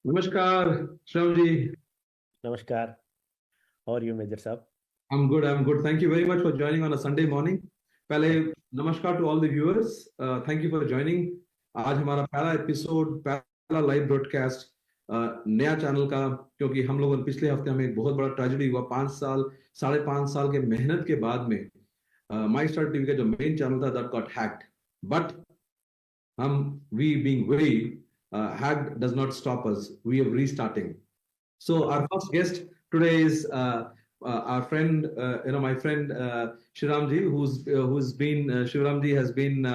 नमस्कार Shyam ji. Namaskar. How are you, Major Saab? I'm good. I'm good. Thank you very much for joining on a Sunday morning. पहले नमस्कार to all the viewers. Thank you for joining. आज हमारा पहला episode, पहला live broadcast नया channel का, क्योंकि हम लोगों ने पिछले हफ्ते हमें एक बहुत बड़ा ट्रेजेडी हुआ। 5 साल, 5.5 साल के मेहनत के बाद में माई स्टार्ट टीवी का जो मेन चैनल था that got hacked. But we being very hacked does not stop us. We are restarting. So our first guest today is our friend, my friend Shriramji, who's been Shriramji has been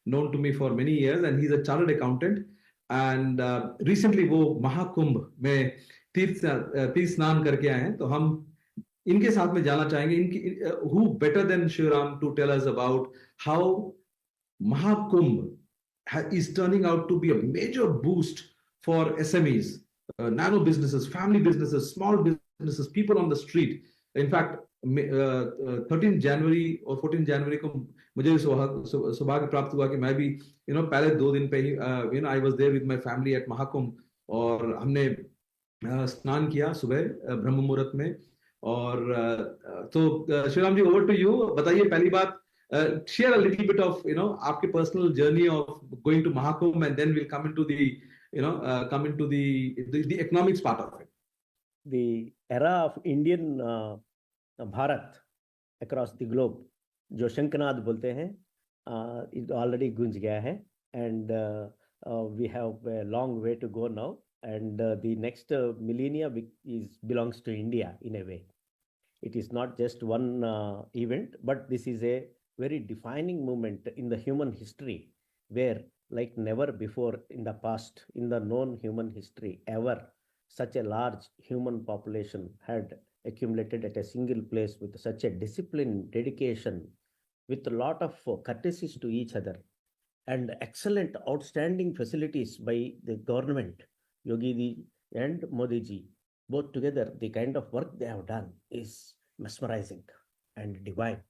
known to me for many years, and he's a chartered accountant. And recently वो महाकुंभ में तीर्थ स्नान करके आए हैं, तो हम इनके साथ में जाना चाहेंगे। इनकी who better than Shriram to tell us about how Mahakumbh is turning out to be a major boost for SMEs, nano businesses, family businesses, small businesses, people on the street. In fact, 13 जनवरी और 14 जनवरी को मुझे सौभाग्य प्राप्त हुआ कि मैं भी पहले 2 दिन पे ही I was there with my family at Mahakumbh, और हमने स्नान किया सुबह ब्रह्म मुहूर्त में। और तो Shriram ji, over to you. बताइए पहली बात, share a little bit of आपके personal journey of going to Mahakumbh, and then we'll come into the economics part of it. The era of Indian Bharat across the globe, जो शंखनाद बोलते हैं, it already गूंज गया है, and we have a long way to go now, and the next millennia belongs to India in a way. It is not just one event, but this is a very defining moment in the human history, where like never before in the past, in the known human history ever, such a large human population had accumulated at a single place with such a discipline, dedication, with a lot of courtesies to each other, and excellent, outstanding facilities by the government, Yogi ji and Modi ji. Both together, the kind of work they have done is mesmerizing and divine.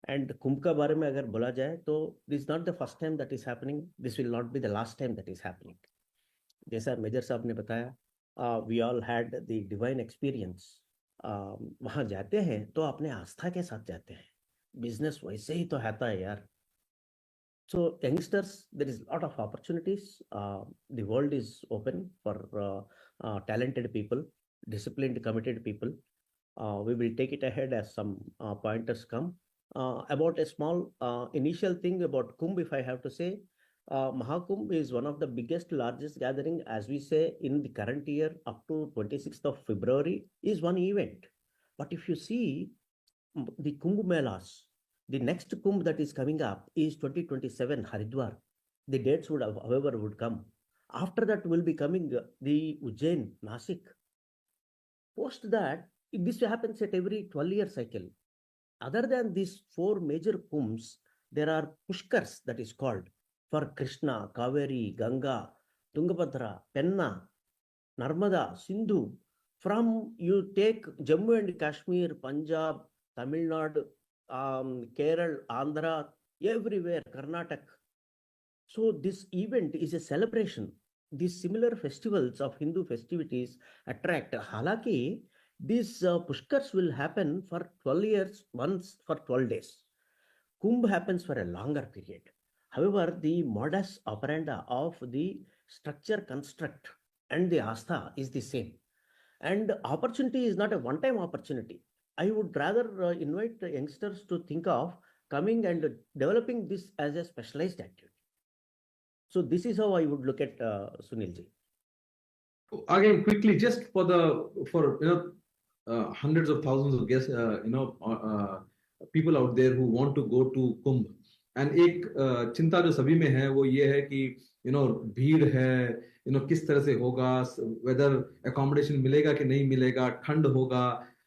And कुंभ का बारे में अगर बोला जाए तो this is not the first time that is happening. This will not be the last time that is happening. जैसा major साहब ने बताया, we all had the divine experience. वहाँ जाते हैं तो अपने आस्था के साथ जाते हैं, बिजनेस वैसे ही तो होता है यार. So youngsters, there is a lot of opportunities. The world is open for talented people, disciplined, committed people. We will take it ahead as some pointers come. About a small initial thing about Kumbh, if I have to say, Mahakumbh is one of the biggest, largest gathering, as we say, in the current year up to 26th of February is one event. But if you see the Kumbh Melas, the next Kumbh that is coming up is 2027 Haridwar. The dates would have, however, would come. After that will be coming the Ujjain, Nasik. Post that, this happens at every 12-year cycle. Other than these 4 major kumbhs, there are pushkars, that is called, for Krishna, Kaveri, Ganga, Tungabhadra, Penna, Narmada, Sindhu. From you take Jammu and Kashmir, Punjab, Tamil Nadu, Kerala, Andhra, everywhere, Karnataka. So this event is a celebration. These similar festivals of Hindu festivities attract. Halaki, these pushkars will happen for 12 years, once for 12 days. Kumbh happens for a longer period. However, the modus operandi of the structure construct and the astha is the same. And opportunity is not a one-time opportunity. I would rather invite the youngsters to think of coming and developing this as a specialized activity. So this is how I would look at Sunilji. Again, quickly, just for hundreds of thousands of guests, people out there who want to go to Kumbh, and एक चिंता जो सभी में है वो ये है कि भीड़ है, किस तरह से होगा, वेदर अकोमोडेशन मिलेगा कि नहीं मिलेगा, ठंड होगा,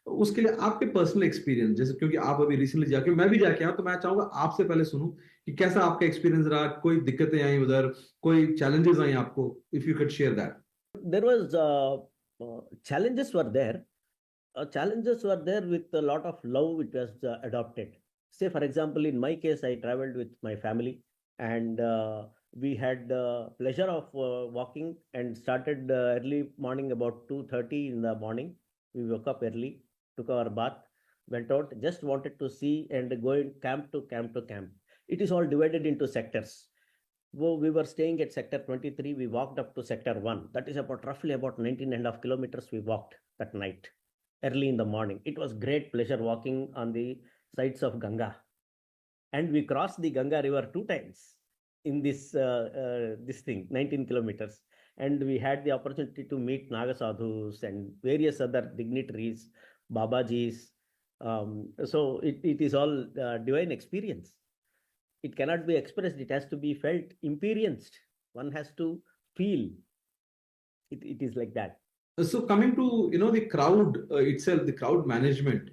उसके लिए आपके पर्सनल एक्सपीरियंस, जैसे क्योंकि आप अभी रिसेंटली जाके, मैं भी जाके आया, तो मैं चाहूंगा आपसे पहले सुनूं कि कैसा आपका एक्सपीरियंस रहा, कोई दिक्कतें आई उधर, कोई चैलेंजेस आई आपको, if you can share that. There was challenges were there. Challenges were there with a lot of love. It was adopted. Say, for example, in my case, I traveled with my family, and We had the pleasure of walking and started early morning about 2:30 in the morning. We woke up early, took our bath, went out, just wanted to see and go in camp to camp to camp. It is all divided into sectors. We were staying at sector 23. We walked up to sector 1. That is about roughly about 19.5 kilometers we walked that night, early in the morning. It was great pleasure walking on the sides of Ganga. And we crossed the Ganga River 2 times in this thing, 19 kilometers. And we had the opportunity to meet Nagasadhus and various other dignitaries, Babajis. So it is all divine experience. It cannot be expressed. It has to be felt, experienced. One has to feel. It is like that. So coming to the crowd itself, the crowd management,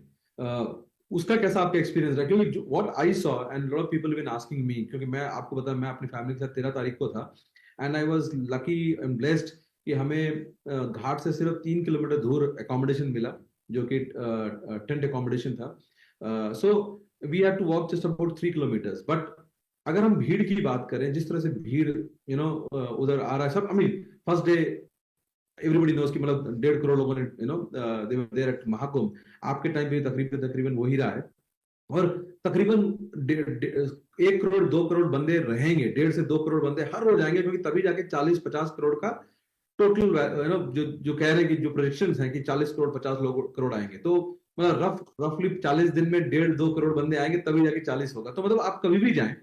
उसका कैसा आपका experience रहा? क्योंकि what I saw and a lot of people have been asking me, क्योंकि मैं आपको पता है मैं अपनी फैमिली के साथ 13 तारीख को था and I was lucky and blessed कि हमें घाट से सिर्फ 3 किलोमीटर दूर अकोमोडेशन मिला जो कि टेंट अकोमोडेशन था. So we had to walk just about 3 kilometers. But अगर हम भीड़ की बात करें, जिस तरह से भीड़ उधर आ रहा है सब, I mean first day everybody knows कि मतलब 1.5 करोड़ लोगों ने they were there at Mahakumbh. आपके टाइम पे तकरीबन वही रहा है और तकरीबन 1 करोड़ 2 करोड़ बंदे रहेंगे. 1.5 से 2 करोड़ बंदे हर रोज आएंगे क्योंकि तभी जाके 40-50 करोड़ का टोटल जो कह रहे हैं कि जो प्रोजेक्शंस हैं कि 40 करोड़ 50 करोड़ आएंगे. तो मतलब रफली 40 दिन में 1.5-2 करोड़ बंदे आएंगे तभी जाके 40 होगा. तो मतलब आप कभी भी जाएं,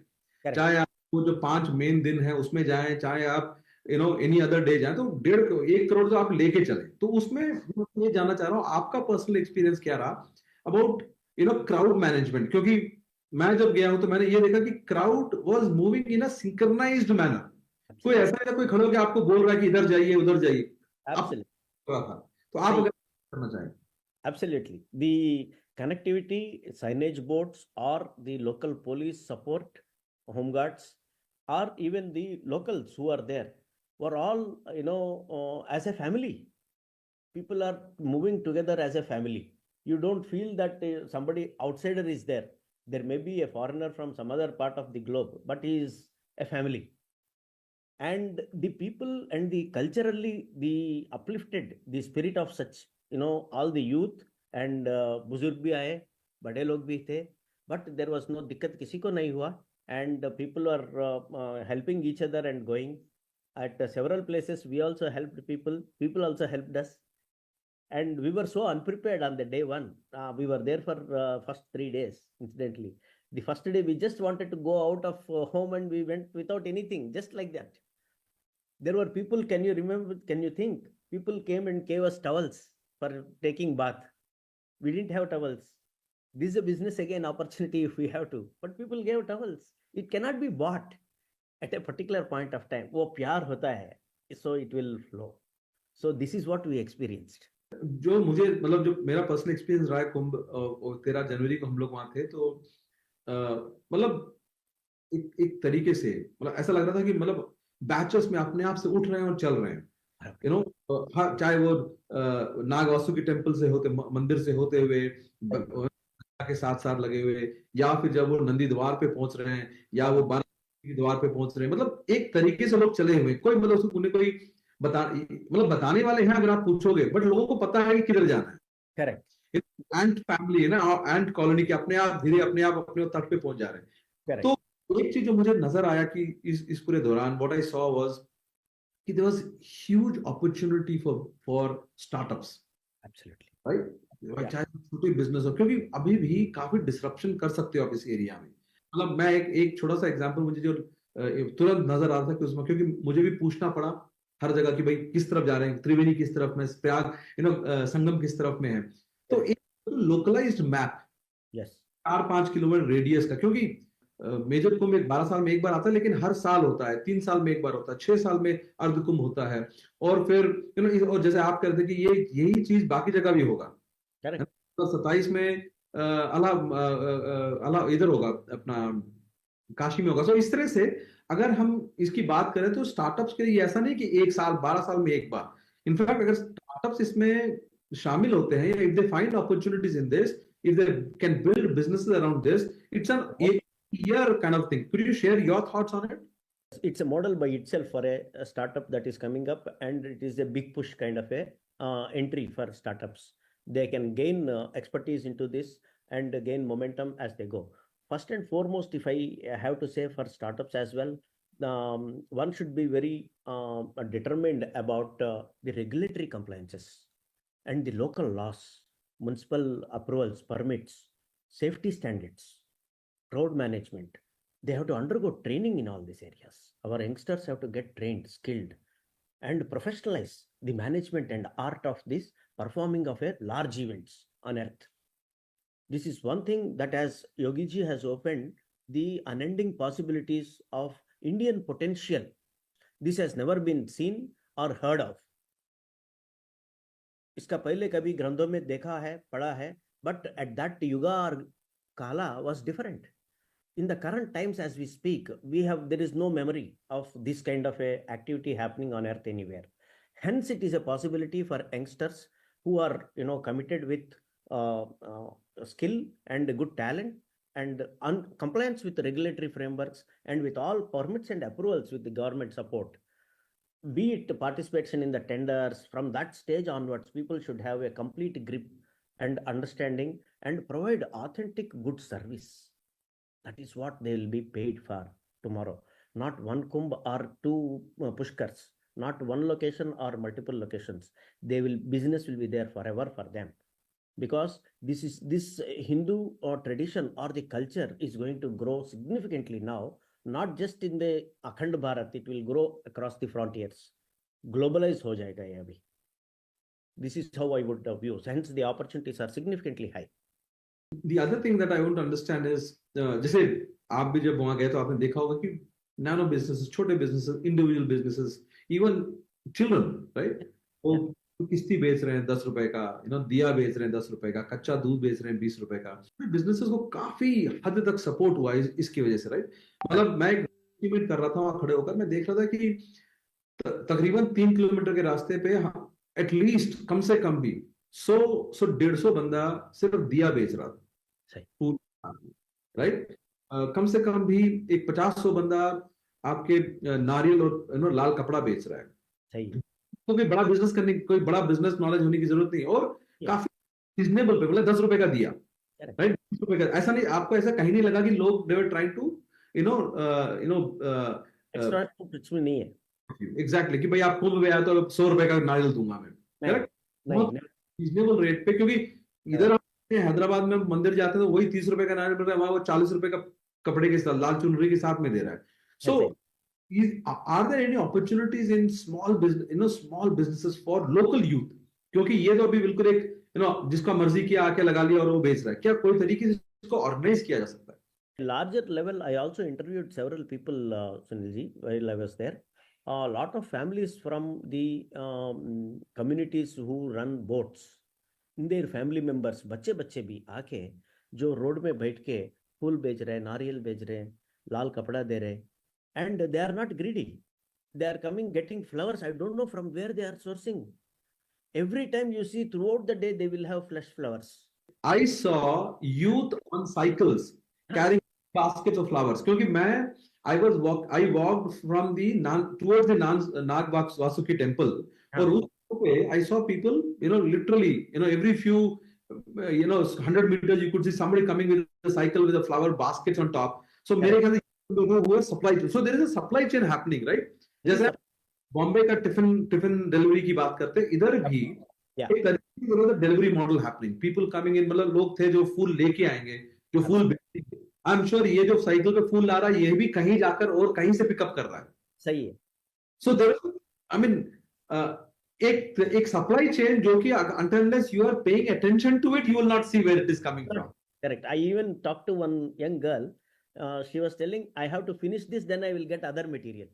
चाहे आप वो जो 5 मेन दिन है उसमें जाएं, चाहे आप एनी अदर डे जाए, तो 1.5 करोड़ तो आप लेके चले. तो उसमें ये जानना चाह रहा हूँ आपका पर्सनल एक्सपीरियंस क्या रहा अबाउट क्राउड मैनेजमेंट? क्योंकि मैं जब गया हूं तो मैंने ये देखा कि crowd was moving in a synchronised manner. कोई ऐसा नहीं कोई खड़े होकर आपको बोल रहा है कि इधर जाइए उधर जाइए. तो आप अगर करना चाहें. Absolutely. The connectivity, signage boards, or the local police support, home guards, or even the locals who are there were all, as a family. People are moving together as a family. You don't feel that somebody outsider is there. There may be a foreigner from some other part of the globe, but he is a family. And the people and the culturally, the uplifted, the spirit of such, all the youth and बुजुर्ग भी आए, बड़े लोग भी थे, but there was no दिक्कत किसी को नहीं हुआ. And people are helping each other and going. At several places, we also helped people. People also helped us. And we were so unprepared on the day one. We were there for first 3 days, incidentally. The first day, we just wanted to go out of home and we went without anything, just like that. There were people, can you think? People came and gave us towels for taking bath. We didn't have towels. This is a business again opportunity if we have to. But people gave towels. It cannot be bought at a particular point of time. वो प्यार होता है, so it will flow. So this is what we experienced. जो मुझे मतलब जो मेरा personal experience रहा है कुंभ 13 जनवरी को हम लोग वहां थे, तो मतलब एक तरीके से मतलब ऐसा लग रहा था कि मतलब बैचेस में अपने आप से उठ रहे हैं और चल रहे हैं. चाहे वो नागवासु के टेम्पल से होते, मंदिर से होते हुए के साथ लगे हुए, या फिर जब वो नंदी द्वार पे पहुंच रहे हैं या वो बाराणसी द्वार पे पहुंच रहे हैं, मतलब एक तरीके से लोग चले हुए. कोई मतलब उसको कोई बताने वाले हैं अगर आप पूछोगे, बट लोगों को पता है कि किधर जाना है. करेक्ट. एंट फैमिली है ना, एंट कॉलोनी के अपने आप धीरे अपने तट पे पहुंच जा रहे हैं. तो एक चीज जो मुझे नजर आया कि इस पूरे दौरान व्हाट आई सॉ वाज कि there was huge opportunity for startups. Absolutely right. चाहे छोटे बिजनेस हो, क्योंकि अभी भी काफी डिसरप्शन कर सकते हो आप इस एरिया में. मतलब मैं एक छोटा सा एग्जांपल मुझे जो तुरंत नजर आ रहा था कि उसमें, क्योंकि मुझे भी पूछना पड़ा हर जगह कि भाई किस तरफ जा रहे हैं, त्रिवेणी किस तरफ में, प्रयाग संगम किस तरफ में है. तो एक लोकलाइज्ड मैप 4-5 किलोमीटर रेडियस का, क्योंकि मेजर कुंभ 12 साल में एक बार आता है, लेकिन हर साल होता है, 3 साल में एक बार होता है, 6 साल में अर्ध कुंभ होता है. और फिर और जैसे आप कहते थे कि यही चीज बाकी जगह भी होगा. 27 में अला इधर होगा, अपना काशी में होगा. सो इस तरह से अगर हम इसकी बात करें तो स्टार्टअप्स के लिए ऐसा नहीं कि 1 साल 12 साल में एक बार. इनफैक्ट अगर स्टार्टअप्स इसमें शामिल होते हैं, if they find opportunities in this, if they can build businesses around this, it's an year kind of thing. Could you share your thoughts on it? it's a model by itself for a startup that is coming up, and it is a big push kind of a entry for startups. They can gain expertise into this and gain momentum as they go. First and foremost, if I have to say for startups as well, one should be very determined about the regulatory compliances and the local laws, municipal approvals, permits, safety standards, road management. They have to undergo training in all these areas. Our youngsters have to get trained, skilled, and professionalize the management and art of this performing of a large events on earth. This is one thing that, as Yogiji has opened the unending possibilities of Indian potential. This has never been seen or heard of. इसका पहले कभी ग्रंथों में देखा है, पढ़ा है, but at that yuga or kala was different. In the current times as we speak, there is no memory of this kind of a activity happening on earth anywhere. Hence, it is a possibility for youngsters who are committed with skill and good talent and compliance with the regulatory frameworks and with all permits and approvals with the government support. Be it participation in the tenders, from that stage onwards, people should have a complete grip and understanding and provide authentic good service. That is what they will be paid for tomorrow. Not one kumbh or two pushkars, not one location or multiple locations. Business will be there forever for them, because this Hindu or tradition or the culture is going to grow significantly now. Not just in the Akhand Bharat, it will grow across the frontiers. Globalize ho jayega ye abhi. This is how I would view. Hence, the opportunities are significantly high. The other thing that I want to understand is, जैसे आप भी जब वहां गए तो आपने देखा होगा कि nano businesses, छोटे businesses, individual businesses, even children, right? वो किस्ती बेच रहे हैं 10 रुपए का, दिया बेच रहे हैं 10 रुपए का, कच्चा दूध बेच रहे हैं 20 रुपए का. बिजनेसेस को काफी हद तक सपोर्ट हुआ इसकी वजह से, राइट? मतलब मैं एस्टिमेट कर रहा था वहां खड़े होकर, मैं देख रहा था कि तकरीबन 3 किलोमीटर के रास्ते पे एटलीस्ट कम से कम भी 100-150 बंदा सिर्फ दिया बेच रहा था, राइट? कम से कम भी एक 50-100 बंदा आपके नारियल और लाल कपड़ा बेच रहा है. सही. तो कोई बड़ा बिजनेस नॉलेज होने की जरूरत नहीं, और काफी रीजनेबल पे, मतलब 10 रुपए का दिया, राइट? 20 रुपए का. ऐसा नहीं, आपको ऐसा कहीं नहीं लगा कि लोग दे वर ट्राइंग टू एक्स्ट्रा कुछ भी नहीं है. एग्जैक्टली, कि भाई आप कुंभ में आया तो 100 रुपए का नारियल दूंगा मैं, करेक्ट? रीजनेबल रेट पे, क्योंकि इधर हैदराबाद में मंदिर जाते हैं तो वही 30 रुपए का नारियल मिल रहा है, वहां वो 40 रुपए का कपड़े के साथ, लाल चुनरी के साथ में दे रहा है. सो are there any opportunities in small businesses for local youth? क्योंकि ये तो अभी बिल्कुल एक जिसका मर्जी किया आके लगा लिया और वो बेच रहा है. क्या कोई तरीके से इसको ऑर्गेनाइज किया जा सकता है? Larger level, I also interviewed several people, Sunilji, while I was there. A lot of families from the communities who run boats, their family members, बच्चे भी आके जो रोड में बैठ के फूल बेच रहे हैं, नारियल बेच रहे हैं, लाल कपड़ा दे रहे हैं, and they are not greedy. They are coming, getting flowers. I don't know from where they are sourcing. Every time you see throughout the day, they will have fresh flowers. I saw youth on cycles carrying baskets of flowers. क्योंकि I walked from towards the Nag Vasuki temple. और उस पे I saw people, literally, every few, 100 meters you could see somebody coming with a cycle with a flower baskets on top. So मेरे ख्याल से वो supply chain. So there is a supply chain happening, right? जैसे बॉम्बे का tiffin delivery की बात करते हैं, इधर भी एक तरीके से delivery model happening. People coming in, मतलब लोग थे जो फूल लेके आएंगे, जो फूल बेचेंगे. आई एम श्योर ये जो साइकिल पे फूल ला रहा है, ये भी कहीं जाकर और कहीं से पिकअप कर रहा है. सही है. सो देयर, आई मीन, एक सप्लाई चेन जो कि unless you are paying attention to it, you will not see where it is coming from. Correct. I even talked to one young girl. She was telling, I have to finish this, then I will get other material.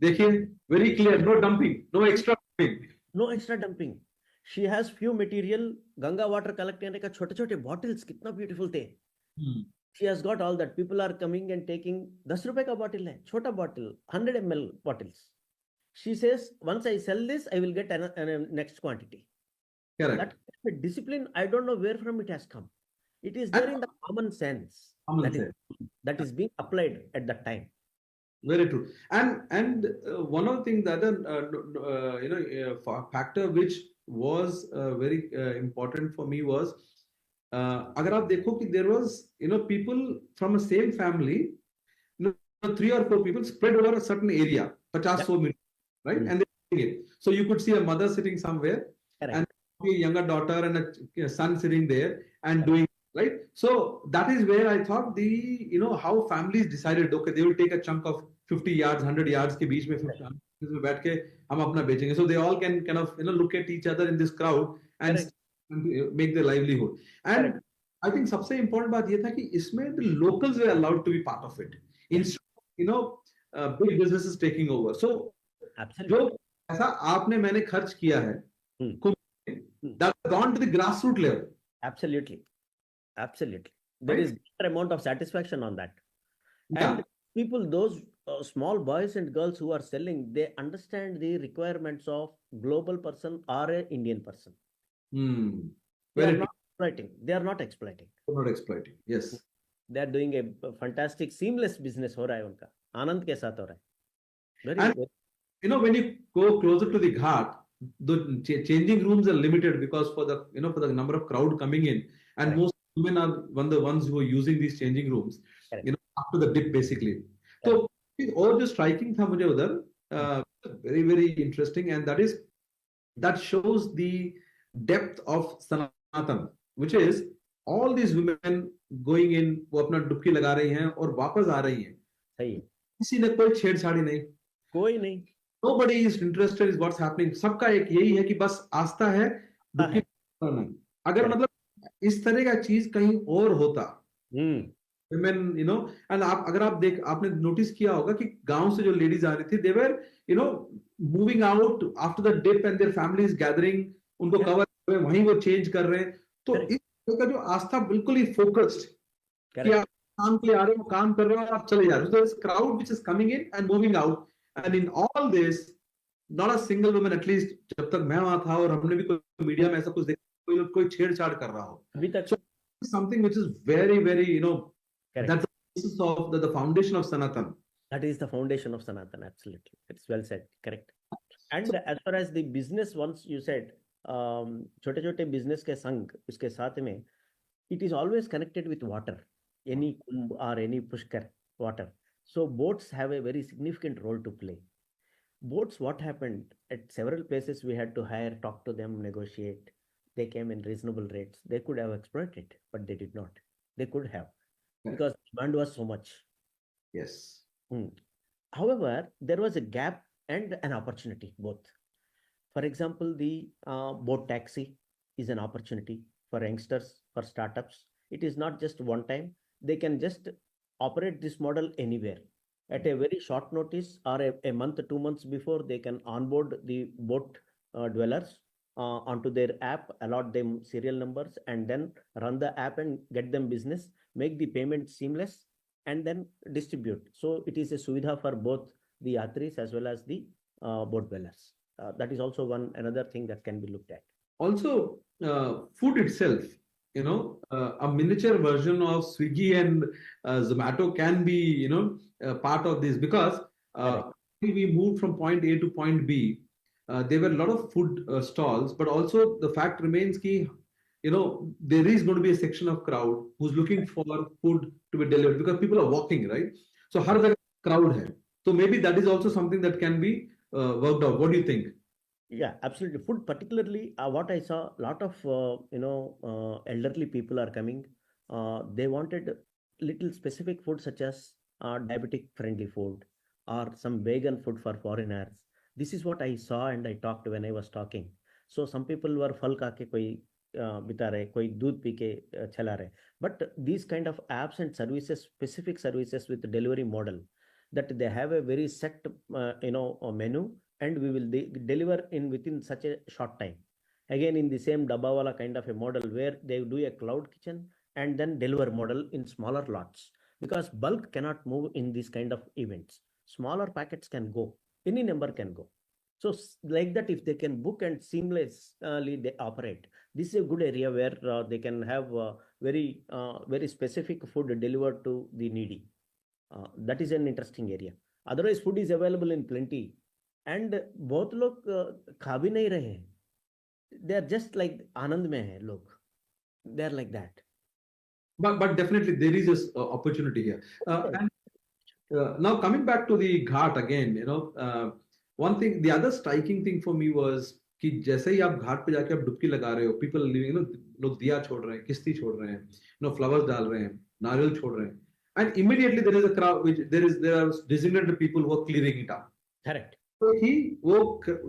देखिए, very clear, no dumping, no extra dumping. No extra dumping. She has few material, Ganga water collect करने का छोटे-छोटे bottles कितना beautiful थे. She has got all that. People are coming and taking 10 रुपए का bottle है, छोटा bottle, 100 ml bottles. She says, once I sell this, I will get next quantity. Correct. That discipline, I don't know where from it has come. It is there in the common sense. That is being applied at that time. Very true. And one of the things, the other factor which was very important for me was, अगर आप देखो कि there was people from a same family, three or four people spread over a certain area, 50 Yeah. 100 meters, right? Mm. And they're doing it. So you could see a mother sitting somewhere, Correct. and a younger daughter and a son sitting there and Correct. doing, right? So that is where I thought how families decided, okay, they will take a chunk of 50 yards, 100 yards के बीच में 50 में बैठ के हम अपना बेचेंगे. So they all can kind of look at each other in this crowd and Correct. make their livelihood. And Correct. I think सबसे important बात ये था कि इसमें the locals were allowed to be part of it. Instead big businesses taking over. So Absolutely. जो ऐसा आपने मैंने खर्च किया है, that's gone to the grassroots level. Absolutely. Absolutely. There is greater amount of satisfaction on that. Yeah. And people, those small boys and girls who are selling, they understand the requirements of global person or a Indian person. They are Very not exploiting. They are not exploiting. not exploiting. Yes. They are doing a fantastic seamless business हो रहा है उनका, आनंद के साथ हो रहा है. Very, And very, when you go closer to the ghat, the changing rooms are limited because for the for the number of crowd coming in, and Correct. most women are one the ones who are using these changing rooms. Correct. After the dip basically. So all the striking था मुझे उधर very very interesting, and that shows the depth of Sanatan, which is all these women going in, वो अपना डुबकी लगा रही हैं और वापस आ रही हैं. सही है. किसी ने कोई छेड़छाड़ी नहीं. कोई नहीं. Nobody is interested in what's happening. सबका एक यही है कि बस आस्था है, डुबकी लगाना है. अगर मतलब इस तरह का चीज कहीं और होता, women, and अगर आपने नोटिस किया होगा कि गांव से जो लेडीज आ रही थी, they were moving out after the dip and their families gathering, उनको कवर वहीं वो चेंज कर रहे हैं. तो इस तरह का जो आस्था बिल्कुल ही फोकस्ड कि आप काम के लिए आ रहे हो, काम कर रहे हो, आप चले जा रहे हो. So this crowd which is coming in and moving out, and in all this not a single woman, at least जब तक मैं वहां था और हमने भी कोई मीडिया में ऐसा कुछ देखा कोई छेड़छाड़ कर रहा हो. अभी तक. So something which is very very that's the basis of the foundation of Sanatan. That is the foundation of Sanatan. Absolutely. It's well said. Correct. And as far as the business, once you said, छोटे छोटे business के संग उसके साथ में, it is always connected with water, any kumbh or any pushkar, water. So boats have a very significant role to play. Boats, what happened at several places, we had to hire, talk to them, negotiate. They came in reasonable rates. They could have exploited, but they did not. They could have, because demand was so much. Yes. However, there was a gap and an opportunity, both. For example, the boat taxi is an opportunity for youngsters, for startups. It is not just one time. They can just operate this model anywhere. At a very short notice or a month, 2 months before, they can onboard the boat dwellers onto their app, allot them serial numbers, and then run the app and get them business, make the payment seamless, and then distribute. So it is a suvidha for both the yatris as well as the boat dwellers. That is also another thing that can be looked at. Also, food itself, a miniature version of Swiggy and Zomato can be, part of this, because we moved from point A to point B. There were a lot of food stalls, but also the fact remains that there is going to be a section of crowd who's looking for food to be delivered, because people are walking, right? So har jagah crowd hai. So maybe that is also something that can be worked out. What do you think? Yeah, absolutely. Food, particularly, what I saw, a lot of elderly people are coming. They wanted little specific food, such as diabetic friendly food or some vegan food for foreigners. This is what I saw and I talked when I was talking. So some people were फल खा के कोई बिता रहे, कोई दूध P के चला रहे. But these kind of apps and services, specific services with delivery model, that they have a very set menu, and we will deliver within such a short time. Again, in the same dabba wala kind of a model, where they do a cloud kitchen and then deliver model in smaller lots, because bulk cannot move in these kind of events. Smaller packets can go, any number can go. So like that, if they can book and seamlessly they operate, this is a good area where they can have very specific food delivered to the needy. That is an interesting area. otherwise food is available in plenty, and बहुत लोग खा भी नहीं रहे हैं. They are just like आनंद में हैं लोग. They are like that. But definitely there is this opportunity here. And now coming back to the ghat again, one thing, the other striking thing for me was कि जैसे ही आप घाट पे जाके आप डुबकी लगा रहे हो, people living, लोग दिया छोड़ रहे हैं, किश्ती छोड़ रहे हैं, flowers डाल रहे हैं, नारियल छोड़ रहे हैं, and immediately there is a crowd, which there are designated people who are clearing it up. Correct. So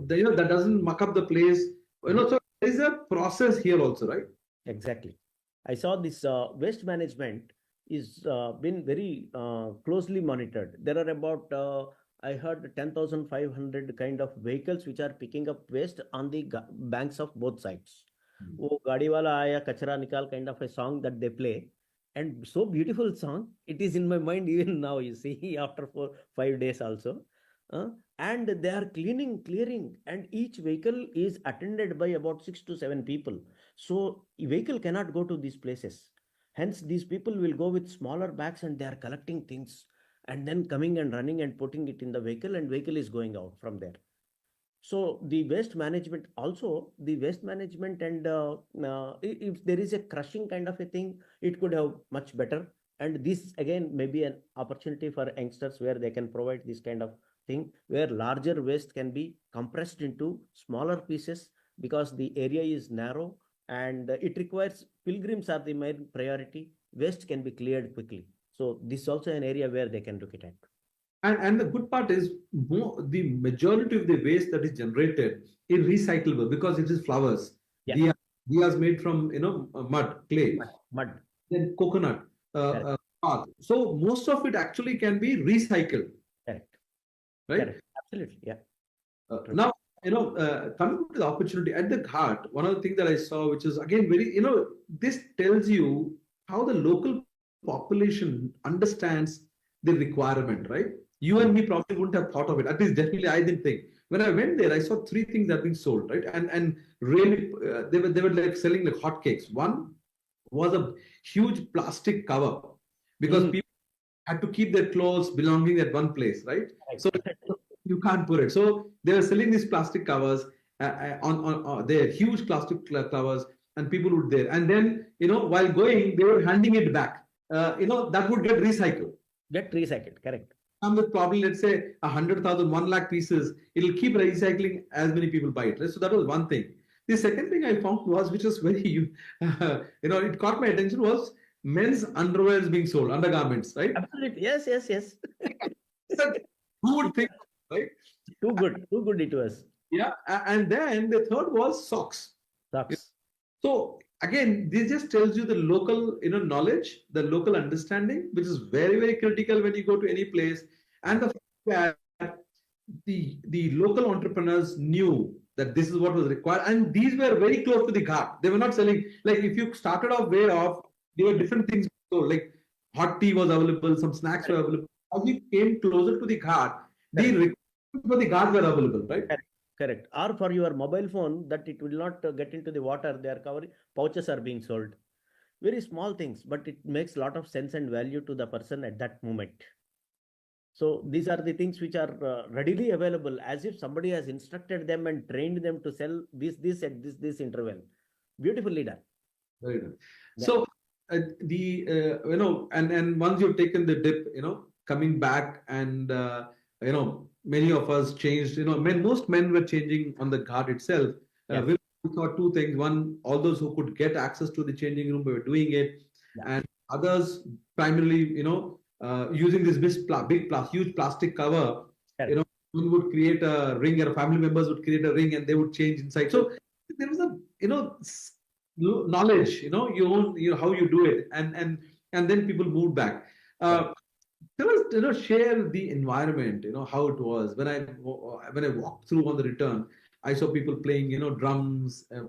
that doesn't muck up the place. So there is a process here also, right? Exactly. I saw this waste management is been very closely monitored. There are about I heard 10,500 kind of vehicles which are picking up waste on the banks of both sides. वो गाड़ी वाला आया कचरा निकाल kind of a song that they play, and so beautiful song. It is in my mind even now. You see, after 4-5 days also. And they are clearing, and each vehicle is attended by about 6 to 7 people. So a vehicle cannot go to these places. Hence, these people will go with smaller bags and they are collecting things and then coming and running and putting it in the vehicle, and vehicle is going out from there. So the waste management and if there is a crushing kind of a thing, it could have much better. And this again may be an opportunity for youngsters where they can provide this kind of thing, where larger waste can be compressed into smaller pieces, because the area is narrow and it requires pilgrims are the main priority. Waste can be cleared quickly. So this is also an area where they can look at. And the good part is the majority of the waste that is generated is recyclable because it is flowers. Yeah. Diyas made from mud, clay, mud, then coconut. So most of it actually can be recycled. Correct. Right? Correct. Absolutely. Yeah. Now, coming to the opportunity at the Ghat, one of the things that I saw, which is again very, this tells you how the local population understands the requirement, right? You and me probably wouldn't have thought of it. At least definitely I didn't think. When I went there, I saw 3 things that have been sold, right? And really, they were like selling like hotcakes. One was a huge plastic cover because people had to keep their clothes belonging at one place, right? So you can't put it. So they were selling these plastic covers on their huge plastic covers, and people would there. And then, while going, they were handing it back. That would get recycled. Correct. And with probably, let's say, 100,000, 1 lakh pieces, it'll keep recycling as many people buy it. Right? So that was one thing. The second thing I found was, which was very, it caught my attention, was men's underwear is being sold, undergarments, right? Absolutely. Yes. So, who would think, right? Too good it was. Yeah. And then the third was socks. So again, this just tells you the local, knowledge, the local understanding, which is very, very critical when you go to any place. And the fact that the local entrepreneurs knew that this is what was required. And these were very close to the Ghat. They were not selling, like if you started off way off, there were different things. So like hot tea was available, some snacks were available. As you came closer to the Ghat, the requirements for the Ghat were available, right? Correct. Or for your mobile phone, that it will not get into the water, they are covering, pouches are being sold. Very small things, but it makes a lot of sense and value to the person at that moment. So these are the things which are readily available, as if somebody has instructed them and trained them to sell this at this interval. Beautifully done. Very good. Yeah. So and once you've taken the dip, coming back and many of us changed, most men were changing on the Ghat itself. We saw 2 things. One, all those who could get access to the changing room were doing it. And others primarily, using this huge plastic cover, one would create a ring, or family members would create a ring and they would change inside. So there was a, knowledge, how you do it. And then people moved back. Tell us, share the environment, how it was. When I walked through on the return, I saw people playing, drums, Hare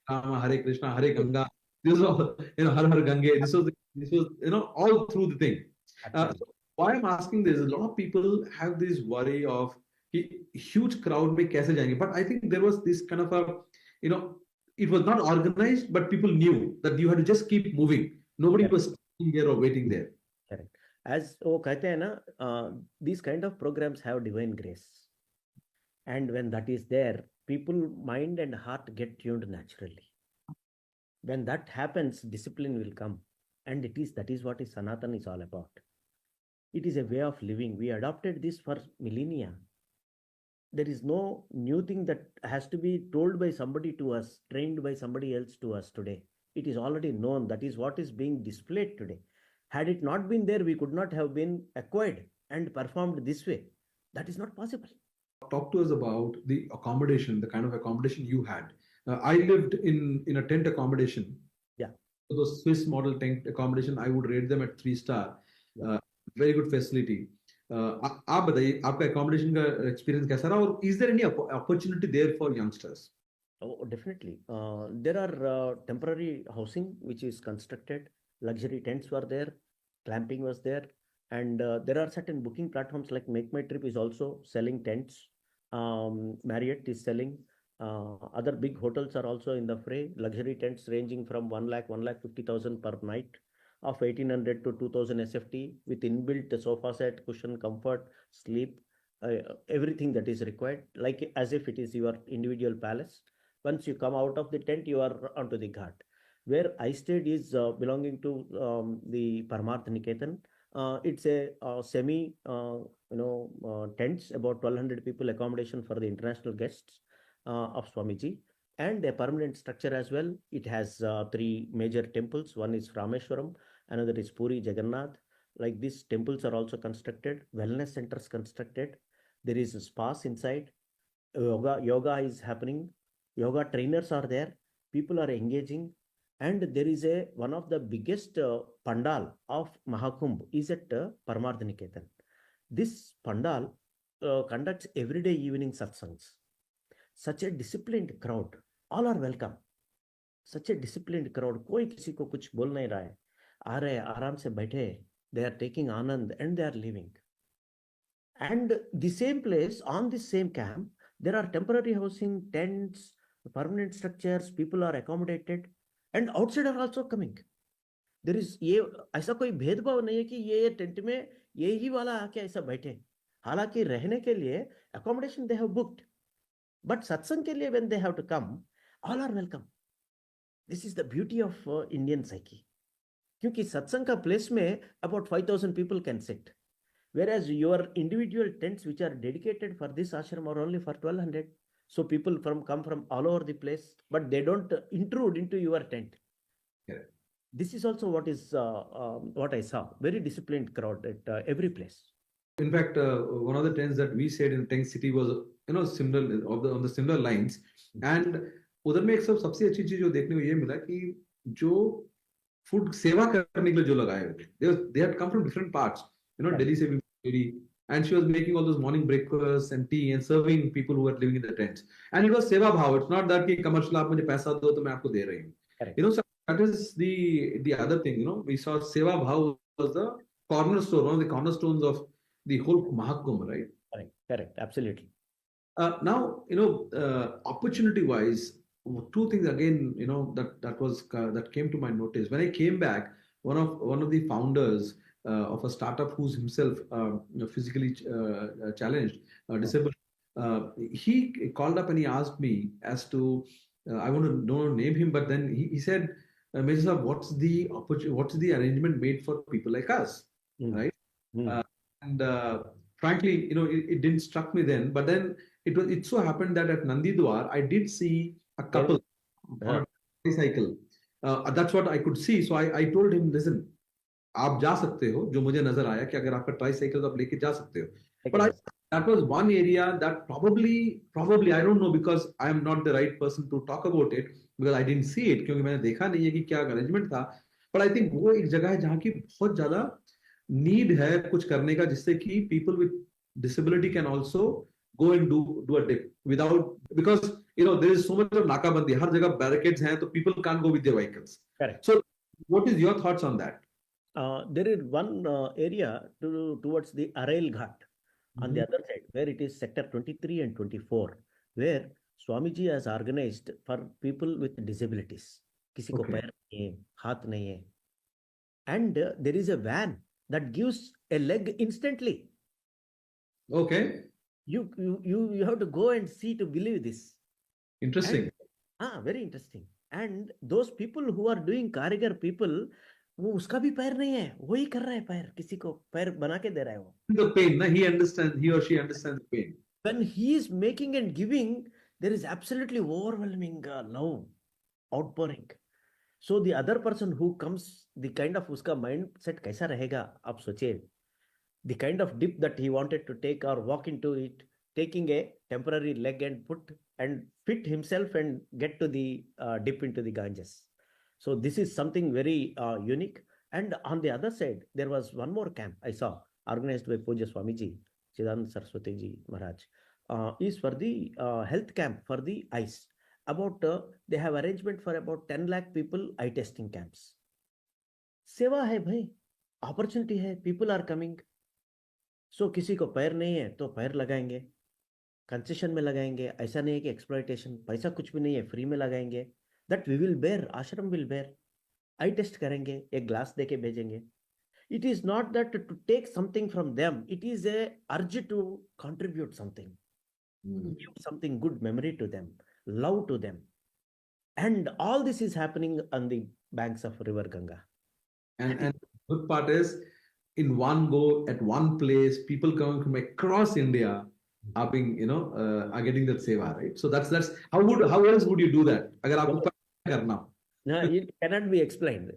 Rama, Hare Krishna, Hare Ganga. This was, Har Har Gange. This was, all through the thing. So why I'm asking this, a lot of people have this worry of huge crowd mein kaise jayenge. But I think there was this kind of a, it was not organized, but people knew that you had to just keep moving. Nobody was sitting there or waiting there. Correct. As वो कहते हैं ना, these kind of programs have divine grace, and when that is there, people mind and heart get tuned naturally. When that happens, discipline will come, and that is what is Sanatan is all about. It is a way of living. We adopted this for millennia. There is no new thing that has to be told by somebody to us, trained by somebody else to us today. It is already known. That is what is being displayed today. Had it not been there, we could not have been acquired and performed this way. That is not possible. Talk to us about the accommodation, the kind of accommodation you had. I lived in a tent accommodation. Yeah. So the Swiss model tent accommodation, I would rate them at 3 star. Very good facility. आप बताइए आपका accommodation का experience कैसा रहा और is there any opportunity there for youngsters? Oh, definitely. There are temporary housing which is constructed. Luxury tents were there. Clamping was there. And there are certain booking platforms like Make My Trip is also selling tents. Marriott is selling. Other big hotels are also in the fray. Luxury tents ranging from 1 lakh, 1,50,000 per night, of 1,800 to 2,000 SFT with inbuilt sofa set, cushion, comfort, sleep, everything that is required, like as if it is your individual palace. Once you come out of the tent, you are onto the ghat. Where I stayed is belonging to the Paramarth Niketan. It's a semi, tents, about 1,200 people accommodation for the international guests of Swamiji, and a permanent structure as well. It has 3 major temples. One is Rameshwaram, another is Puri Jagannath. Like these temples are also constructed, wellness centers constructed. There is spas inside. Yoga is happening. Yoga trainers are there. People are engaging. And there is one of the biggest pandal of Mahakumbh is at Paramarth Niketan. This pandal conducts everyday evening satsangs. Such a disciplined crowd. All are welcome. Such a disciplined crowd. कोई किसी को कुछ बोल नहीं रहा है. आ रहे आराम से बैठे. They are taking anand and they are leaving. And the same place, on this same camp, there are temporary housing, tents, permanent structures, people are accommodated, and outside are also coming. There is ये ऐसा कोई भेदभाव नहीं है कि ये tent में ये ही वाला आके ऐसा बैठे. हालांकि रहने के लिए accommodation they have booked, but satsang के लिए when they have to come, all are welcome. This is the beauty of Indian psyche. क्योंकि सत्संग का प्लेस में about 5,000 people can sit, whereas your individual tents which are dedicated for this ashram are only for 1,200. So people come from all over the place, but they don't intrude into your tent. Yeah. This is also what I saw. Very disciplined crowd at every place. In fact, one of the tents that we stayed in Tank City was, similar on the similar lines. And उधर में एक सबसे अच्छी चीज जो देखने को ये मिला कि जो फूड सेवा करने के लिए जो लगाए हुए, they had come from different parts. Delhi se bhi lady, and she was making all those morning breakfasts and tea and serving people who were living in the tents. And it was seva bhav. It's not that कि commercial आप मुझे पैसा दो तो मैं आपको दे रही हूँ. So that is the other thing. We saw seva bhav was the cornerstone, one of the cornerstones of the whole Mahakumbh, right? Correct. Absolutely. Now, opportunity-wise, 2 things again, that came to my notice. When I came back, one of the founders of a startup who's himself physically challenged, disabled, he called up and he asked me as to, I want to name him, but then he said, Major Saab, what's the arrangement made for people like us, right? And frankly, it didn't struck me then, but then it so happened that at Nandidwar, I did see a couple on a tricycle. That's what I could see. So I told him, listen, आप जा सकते हो, जो मुझे नजर आया कि अगर आपका tricycle तो आप लेके जा सकते हो. But that was one area that probably I don't know, because I am not the right person to talk about it, because I didn't see it, क्योंकि मैंने देखा नहीं है कि क्या arrangement था. But I think वो एक जगह है जहाँ की बहुत ज्यादा need है कुछ करने का, जिससे कि people with disability can also go and do a dip without, because there is so much of nakabandi, हर जगह barricades हैं, तो people can't go with their vehicles. Correct. So what is your thoughts on that? There is one area towards the Arail Ghat on the other side, where it is sector 23 and 24, where Swamiji has organized for people with disabilities. किसी को पैर नहीं है, हाथ नहीं है. And there is a van that gives a leg instantly. Okay. You have to go and see to believe this. Interesting. And very interesting. And those people who are doing कारीगर people, वो उसका भी पैर नहीं है, वही कर रहा है पैर, किसी को पैर बना के दे रहा है वो. The pain, na? He or she understands the pain. When he is making and giving, there is absolutely overwhelming love outpouring. So the other person who comes, the kind of उसका mindset कैसा रहेगा, आप सोचिए. The kind of dip that he wanted to take or walk into it, taking a temporary leg and put and fit himself and get to the dip into the Ganges. So this is something very unique. And on the other side, there was one more camp I saw organized by Puja Swamiji, Chidanand Saraswati Ji Maharaj, is for the health camp for the eyes. About they have arrangement for about 10 lakh people eye testing camps. Seva hai bhai, opportunity hai, people are coming. So किसी को पैर नहीं है तो पैर लगाएंगे, concession में लगाएंगे. ऐसा नहीं है कि एक्सप्लॉइटेशन, पैसा कुछ भी नहीं है, फ्री में लगाएंगे. That we will bear, ashram will bear. Eye test करेंगे, एक ग्लास देके भेजेंगे. It is not that to take something from them, it is a urge to contribute something, give something good memory to them, love to them. And all this is happening on the banks of river Ganga. And the good part is, in one go, at one place, people coming from across India are being, are getting that seva, right? So that's how else would you do that? अगर आपको पता करना हो. No, it cannot be explained.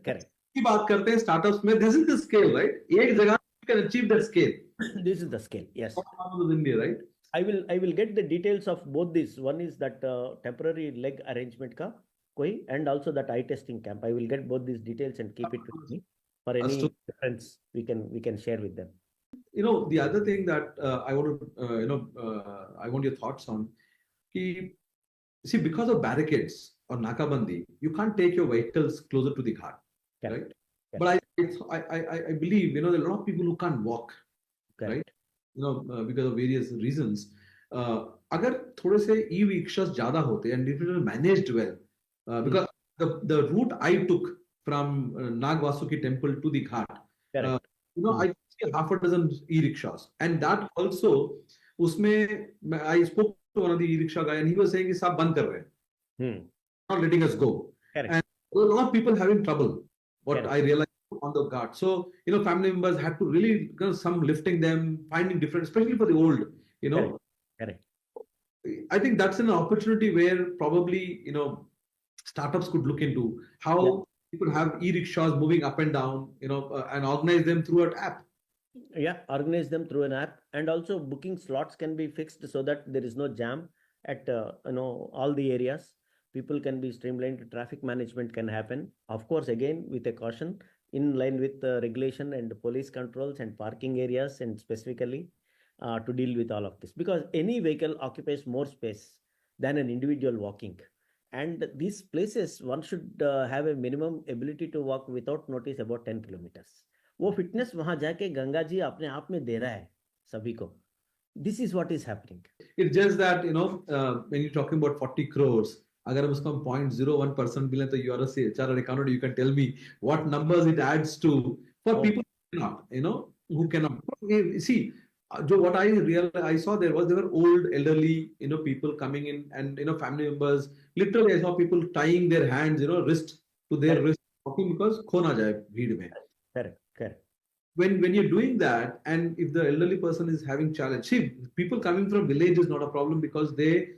Correct. की बात करते हैं startups में, this is the scale, right? एक जगह you can achieve that scale. This is the scale, yes. All India, right? I will get the details of both these. One is that temporary leg arrangement ka koi, and also that eye testing camp. I will get both these details and keep it with me for any reference we can share with them. The other thing that I want to I want your thoughts on. See, because of barricades or nakabandi, you can't take your vehicles closer to the ghat, right? But I believe there are a lot of people who can't walk, right? Because of various reasons. अगर थोड़े से e-rickshaws ज़्यादा होते and if it was managed well, because the route I took from Nagvasuki temple to the ghat, I see half a dozen e-rickshaws, and that also, उसमें I spoke to one of the e-rickshaw guy and he was saying कि सब बंद कर रहे हैं, not letting us go. Correct. And there were a lot of people having trouble. What I realized on the ghat. So, family members had to really, some lifting them, finding different, especially for the old, Correct. I think that's an opportunity where probably, startups could look into how people have e-rickshaws moving up and down, and organize them through an app. Yeah, organize them through an app, and also booking slots can be fixed so that there is no jam at, all the areas. People can be streamlined, traffic management can happen. Of course, again, with a caution, in line with regulation and police controls and parking areas, and specifically to deal with all of this, because any vehicle occupies more space than an individual walking, and these places one should have a minimum ability to walk without notice about 10 kilometers. वो fitness वहां जाके गंगा जी अपने आप में दे रहा है सभी को. This is what is happening. It's just that when you're talking about 40 crores, अगर हम उसको 0.01% मिले तो you are a chartered accountant, you can tell me what numbers it adds to for people who cannot. See, what I saw there were old elderly people coming in, and family members. Literally, I saw people tying their hands, wrist to their wrist, walking because खो ना जाए भीड़ में. Correct. When you're doing that, and if the elderly person is having challenge, see, people coming from village is not a problem because they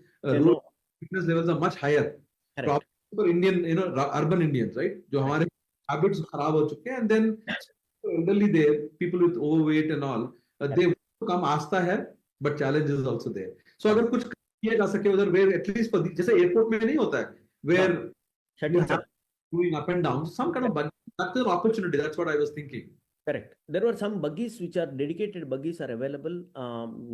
fitness levels are much higher. Problem for Indian, urban Indians, right? जो हमारे habits खराब हो चुके हैं, and then elderly there, people with overweight and all, they come आस्था है, but challenge is also there. So अगर कुछ किया जा सके उधर, where at least for जैसे airport में नहीं होता है, where you have going up and down, some kind of budget, that's an opportunity. That's what I was thinking. Correct. There were some buggies which are dedicated buggies are available,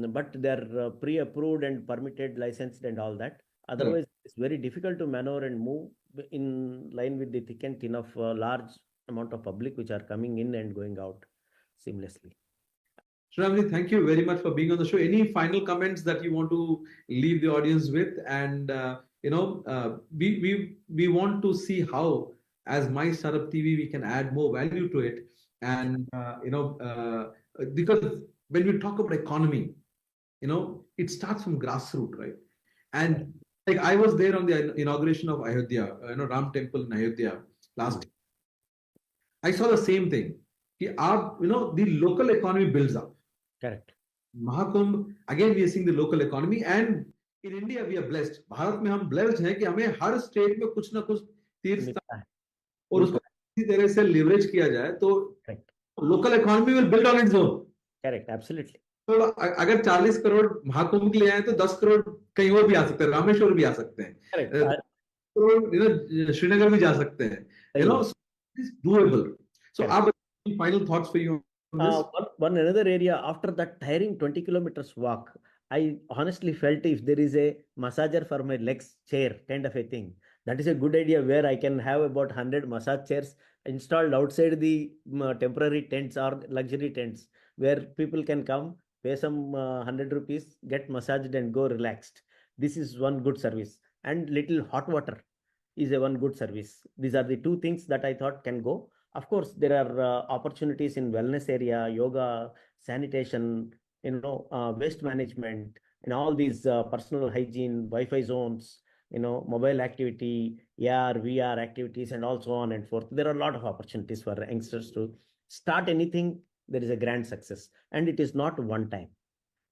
but they're pre-approved and permitted, licensed, and all that. Otherwise, it's very difficult to maneuver and move in line with the thick and thin of large amount of public which are coming in and going out seamlessly. Shravani, thank you very much for being on the show. Any final comments that you want to leave the audience with? And we want to see how, as My Startup TV, we can add more value to it. And because when we talk about economy, it starts from grassroots, right? And like I was there on the inauguration of Ayodhya, Ram Temple in Ayodhya last. I saw the same thing. The local economy builds up. Correct. Mahakumbh, again we are seeing the local economy, and in India we are blessed. Bharat में हम blessed हैं कि हमें हर state में कुछ ना कुछ तीर्थ स्थान और उसको इसी तरह से leverage किया जाए तो local economy will build on its own. Correct, absolutely. तो अगर 40 करोड़ महाकुंभ के लिए आए तो 10 करोड़ कहीं और भी आ सकते हैं, रामेश्वर भी आ सकते हैं, श्रीनगर भी जा सकते हैं, it's doable. So आप final thoughts for you on this? One another area after that tiring 20 kilometers walk, I honestly felt if there is a massager for my legs chair kind of a thing, that is a good idea where I can have about 100 massage chairs installed outside the temporary tents or luxury tents where people can come, pay some 100 rupees, get massaged and go relaxed. This is one good service. And little hot water is a one good service. These are the two things that I thought can go. Of course, there are opportunities in wellness area, yoga, sanitation, waste management, and all these personal hygiene, Wi-Fi zones, mobile activity, AR, VR activities, and also on and forth. There are a lot of opportunities for youngsters to start anything. There is a grand success, and it is not one time.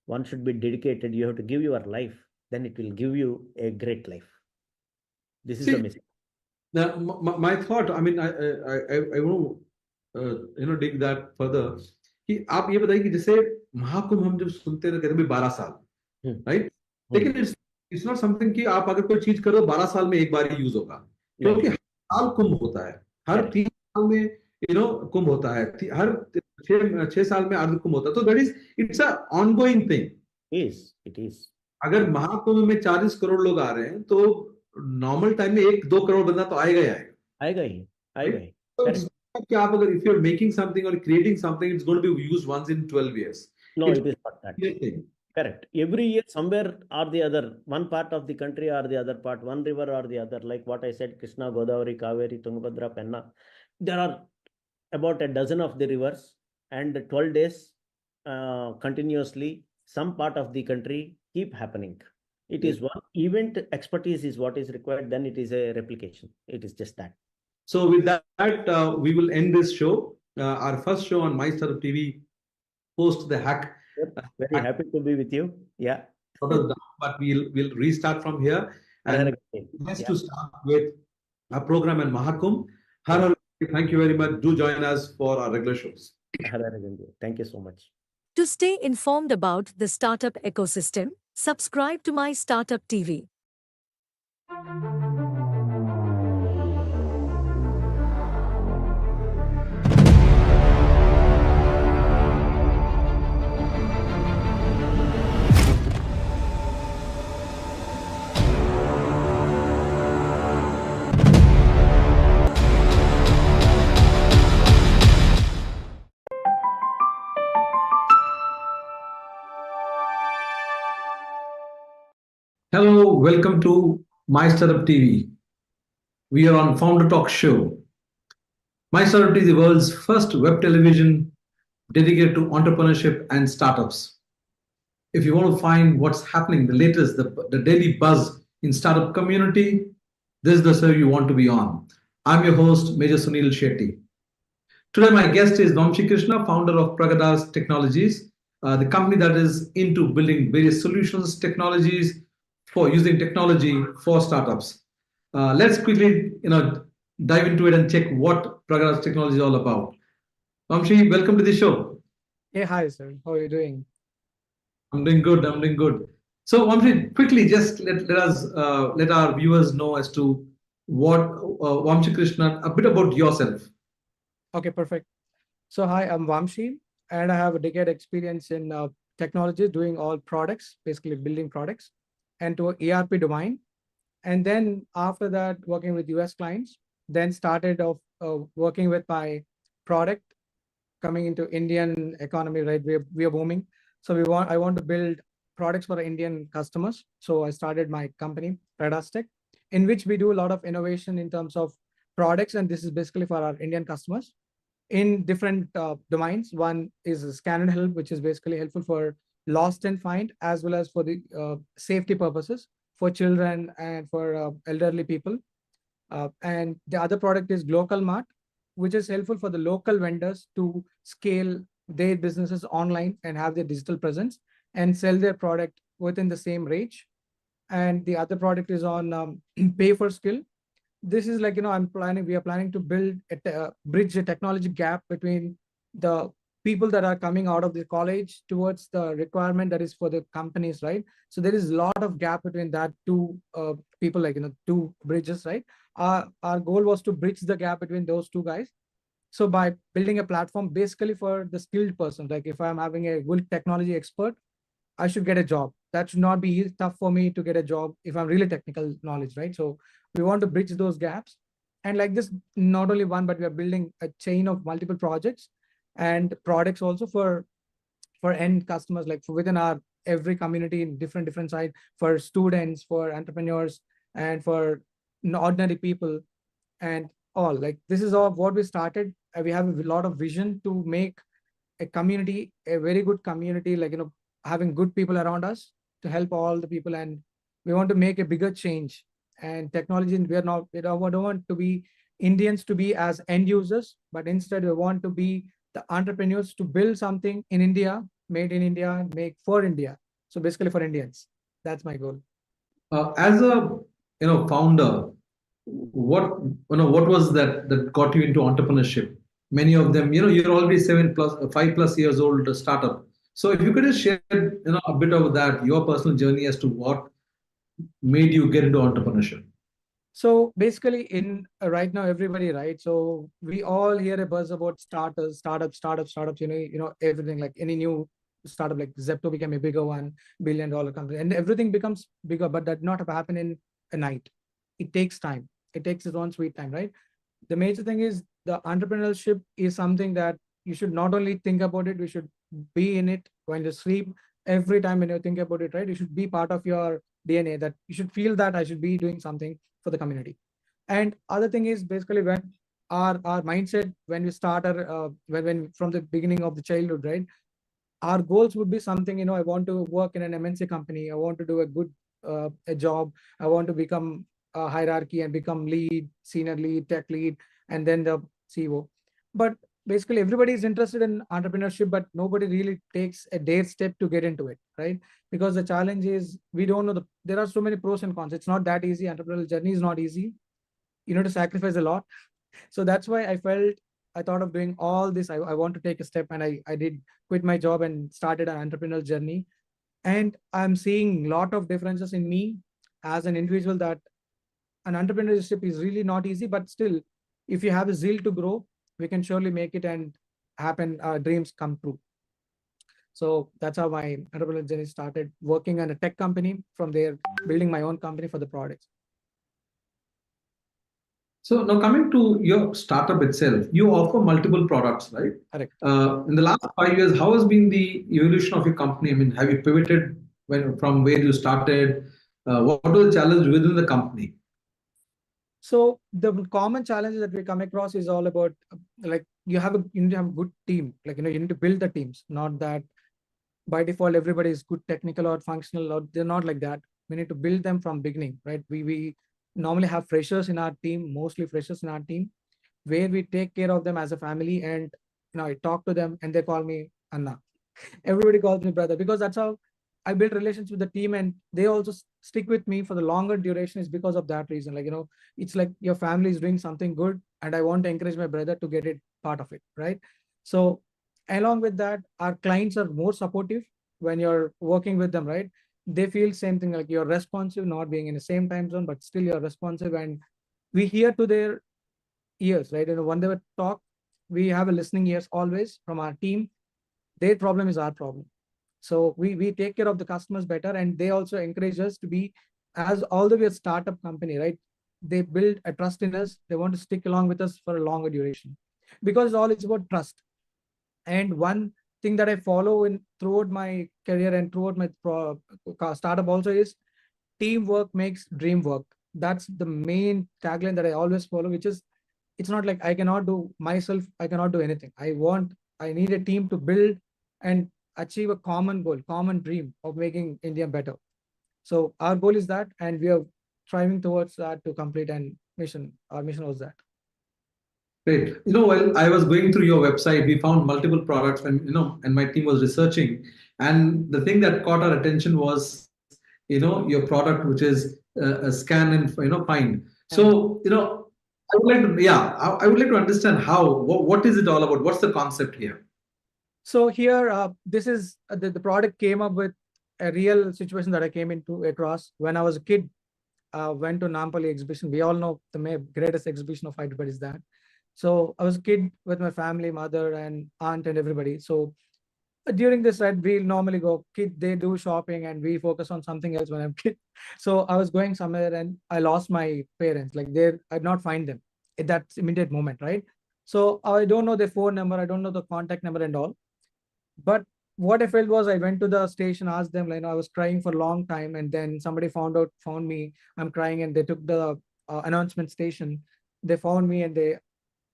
One should be dedicated. You have to give your life, then it will give you a great life. This is the message. Now, my thought, I mean, I want to dig that further. कि आप ये बताइए कि जैसे महाकुंभ हम जब सुनते थे कहते हैं 12 साल, राइट? लेकिन इट्स नॉट समथिंग कि आप अगर कोई चीज करो 12 साल में एक बार ही यूज होगा, क्योंकि हर साल कुंभ होता है, हर 3 साल में कुंभ होता है, हर 6 साल में अर्ध कुंभ होता है, तो that is it's a ongoing thing. It is अगर महाकुंभ में 40 करोड़ लोग आ रहे हैं तो नॉर्मल टाइम में 1-2 करोड़ बंदा तो आएगा ही. तो क्या आप अगर if you're making something or creating something, it's going to be used once in 12 years. No, it is not that. Correct. Every year, somewhere or the other, one part of the country or the other part, one river or the other, like what I said, Krishna, Godavari, Kaveri, Tungabhadra, Penna. There are about a dozen of the rivers, and 12 days continuously, some part of the country keep happening. It is one event, expertise is what is required, then it is a replication. It is just that. So with that, we will end this show. Our first show on MyStartupTV post the hack. Very happy to be with you. Yeah. But we'll restart from here. And let's to start with our program and Mahakumbh. Thank you very much. Do join us for our regular shows. Thank you so much. To stay informed about the startup ecosystem, subscribe to My Startup TV. Hello, welcome to MyStartup TV. We are on Founder Talk Show. MyStartup is the world's first web television dedicated to entrepreneurship and startups. If you want to find what's happening, the latest, the daily buzz in startup community, this is the show you want to be on. I'm your host, Major Sunil Shetty. Today, my guest is Vamshi Krishna, founder of Pragadas Technologies, the company that is into building various solutions, technologies, for using technology for startups. Let's quickly, dive into it and check what Pragadas Technology is all about. Vamshi, welcome to the show. Hey, hi, sir. How are you doing? I'm doing good. So, Vamshi, quickly, just let our viewers know as to what Vamshi Krishna, a bit about yourself. Okay, perfect. So, hi, I'm Vamshi, and I have a decade experience in technology, doing all products, basically building products, and to ERP domain. And then after that, working with US clients, then started off working with my product coming into Indian economy, right? We are booming. So I want to build products for Indian customers. So I started my company, Pragadas Tech, in which we do a lot of innovation in terms of products. And this is basically for our Indian customers. in different domains. One is scan and help, which is basically helpful for lost and find, as well as for the safety purposes for children and for elderly people. And the other product is Local Mart, which is helpful for the local vendors to scale their businesses online and have their digital presence and sell their product within the same range. And the other product is on Pay for Skill. This is like, we are planning to build bridge the technology gap between the people that are coming out of the college towards the requirement that is for the companies, right? So there is a lot of gap between that two people, like, two bridges, right? Our goal was to bridge the gap between those two guys. So by building a platform basically for the skilled person, like if I'm having a good technology expert, I should get a job. That should not be tough for me to get a job if I'm really technical knowledge, right? So we want to bridge those gaps. And like this, not only one, but we are building a chain of multiple projects and products also for end customers, like for within our every community in different side, for students, for entrepreneurs, and for ordinary people, and all. Like this is all what we started. We have a lot of vision to make a community, a very good community, like, having good people around us to help all the people. And we want to make a bigger change. And technology, we don't want to be Indians to be as end users, but instead we want to be the entrepreneurs to build something in India, made in India, make for India. So basically for Indians. That's my goal. As a founder, what was that got you into entrepreneurship? Many of them, you're already 5+ years old startup. So if you could just share a bit of that, your personal journey as to what made you get into entrepreneurship. So basically, in right now, everybody, right? So we all hear a buzz about startups, everything, like any new startup, like Zepto became a bigger one, billion-dollar company, and everything becomes bigger, but that not happen in a night. It takes time. It takes its own sweet time, right? The major thing is the entrepreneurship is something that you should not only think about it, you should be in it when you sleep. Every time when you think about it, right? You should be part of your DNA, that you should feel that I should be doing something for the community. And other thing is basically when our mindset, when we start when from the beginning of the childhood, right? Our goals would be something, I want to work in an MNC company. I want to do a good a job. I want to become a hierarchy and become lead, senior lead, tech lead, and then the CEO. But basically everybody is interested in entrepreneurship, but nobody really takes a dare step to get into it, right? Because the challenge is we don't know there are so many pros and cons. It's not that easy. Entrepreneurial journey is not easy. You need to sacrifice a lot. So that's why I thought of doing all this. I want to take a step, and I did quit my job and started an entrepreneurial journey. And I'm seeing a lot of differences in me as an individual, that an entrepreneurship is really not easy, but still, if you have a zeal to grow, we can surely make it and happen, dreams come true. So that's how my entrepreneurial journey started, working on a tech company, from there building my own company for the products. So now coming to your startup itself, you offer multiple products, right? Correct. In the last 5 years, how has been the evolution of your company? I mean, have you pivoted from where you started? What was the challenge within the company? So the common challenges that we come across is all about, like, you need to have a good team. Like, you need to build the teams, not that by default everybody is good technical or functional, or they're not like that. We need to build them from beginning, right? We normally have freshers in our team, mostly freshers in our team, where we take care of them as a family. And I talk to them and they call me Anna. Everybody calls me brother, because that's how I build relations with the team, and they also stick with me for the longer duration. Is because of that reason. Like, it's like your family is doing something good, and I want to encourage my brother to get it part of it, right? So along with that, our clients are more supportive when you're working with them, right? They feel same thing, like you're responsive, not being in the same time zone, but still you're responsive, and we hear to their ears, right? When they talk, we have a listening ears always from our team. Their problem is our problem. So we take care of the customers better, and they also encourage us to be, as although we're a startup company, right? They build a trust in us. They want to stick along with us for a longer duration, because all is about trust. And one thing that I follow throughout my career and throughout my startup also is teamwork makes dream work. That's the main tagline that I always follow, which is, it's not like I cannot do myself, I cannot do anything. I need a team to build and achieve a common goal, common dream of making India better. So our goal is that, and we are striving towards that to complete an mission. Our mission was that. Great. While I was going through your website, we found multiple products, and my team was researching. And the thing that caught our attention was, your product, which is a scan and find. So, I would like to, yeah, I would like to understand what is it all about? What's the concept here? So here, this is the product came up with a real situation that I came into across when I was a kid. Went to Nampally exhibition. We all know the greatest exhibition of hyderabad is that. So I was a kid with my family, mother and aunt and everybody. So during this ride, we normally go, kid, they do shopping and we focus on something else when I'm kid. So I was going somewhere and I lost my parents. Like I did not find them at that immediate moment, right? So I don't know their phone number. I don't know the contact number and all. But what I felt was I went to the station, asked them, I was crying for a long time. And then somebody found me, I'm crying, and they took the announcement station. They found me and they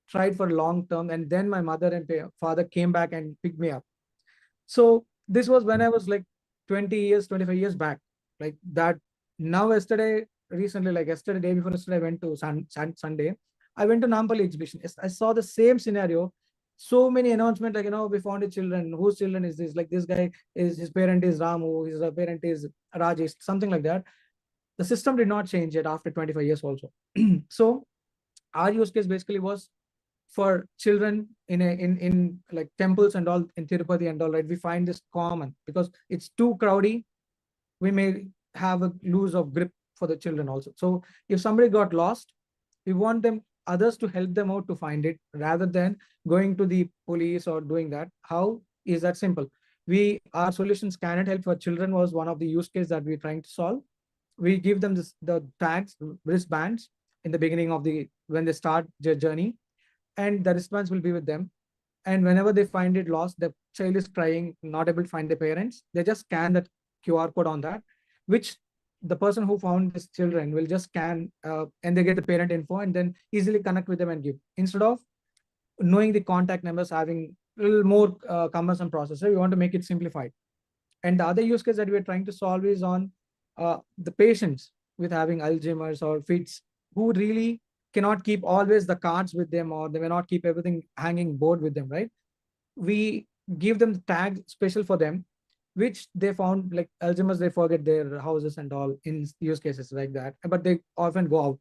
tried for long term. And then my mother and father came back and picked me up. So this was when I was like 20 years, 25 years back, like that. Now, recently, like yesterday, day before yesterday, I went to Sunday. I went to Nampally exhibition. I saw the same scenario. So many announcements, like, we found a children. Whose children is this? Like this guy his parent is Ramu, his parent is Rajesh, something like that. The system did not change yet after 25 years also. So our use case basically was for children in like temples and all in Tirupati and all, right? We find this common because it's too crowdy. We may have a lose of grip for the children also. So if somebody got lost, we want others to help them out to find it rather than going to the police or doing that. How is that simple? Our solutions cannot help for children was one of the use case that we're trying to solve. We give them the tags, wristbands in the beginning of when they start their journey, and the response will be with them. And whenever they find it lost, the child is crying, not able to find their parents, they just scan that QR code on that, which the person who found this children will just scan and they get the parent info and then easily connect with them and give. Instead of knowing the contact numbers, having a little more cumbersome processor, we want to make it simplified. And the other use case that we're trying to solve is on the patients with having Alzheimer's or fits, who really cannot keep always the cards with them, or they may not keep everything hanging board with them, right? We give them the tag special for them, which they found like Alzheimer's, they forget their houses and all in use cases like that, but they often go out.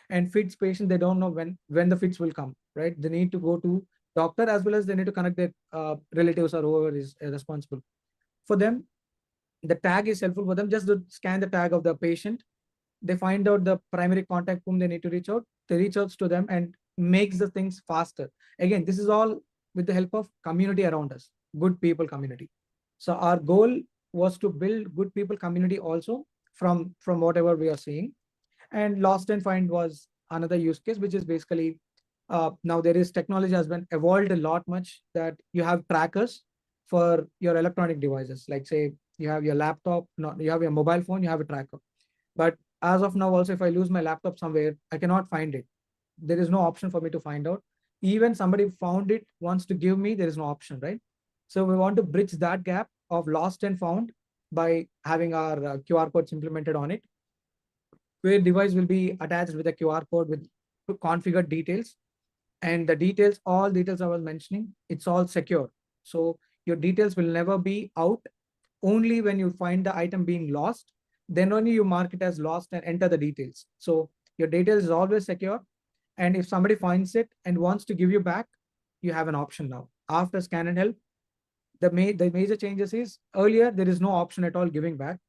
And fits patient, they don't know when the fits will come, right? They need to go to doctor as well as they need to connect their relatives or whoever is responsible. For them, the tag is helpful for them. Just to scan the tag of the patient, they find out the primary contact whom they need to reach out. They reach out to them and makes the things faster. Again, this is all with the help of community around us, good people community. So our goal was to build good people community also from whatever we are seeing. And lost and find was another use case, which is basically now there is technology has been evolved a lot much that you have trackers for your electronic devices. Like say you have your laptop, you have your mobile phone, you have a tracker. But as of now, also, if I lose my laptop somewhere, I cannot find it. There is no option for me to find out. Even somebody found it, wants to give me, there is no option, right? So we want to bridge that gap of lost and found by having our QR codes implemented on it, where device will be attached with a QR code with configured details. And the details, all details I was mentioning, it's all secure. So your details will never be out. Only when you find the item being lost, then only you mark it as lost and enter the details. So your details is always secure. And if somebody finds it and wants to give you back, you have an option now. After scan and help, the major changes is earlier, there is no option at all giving back.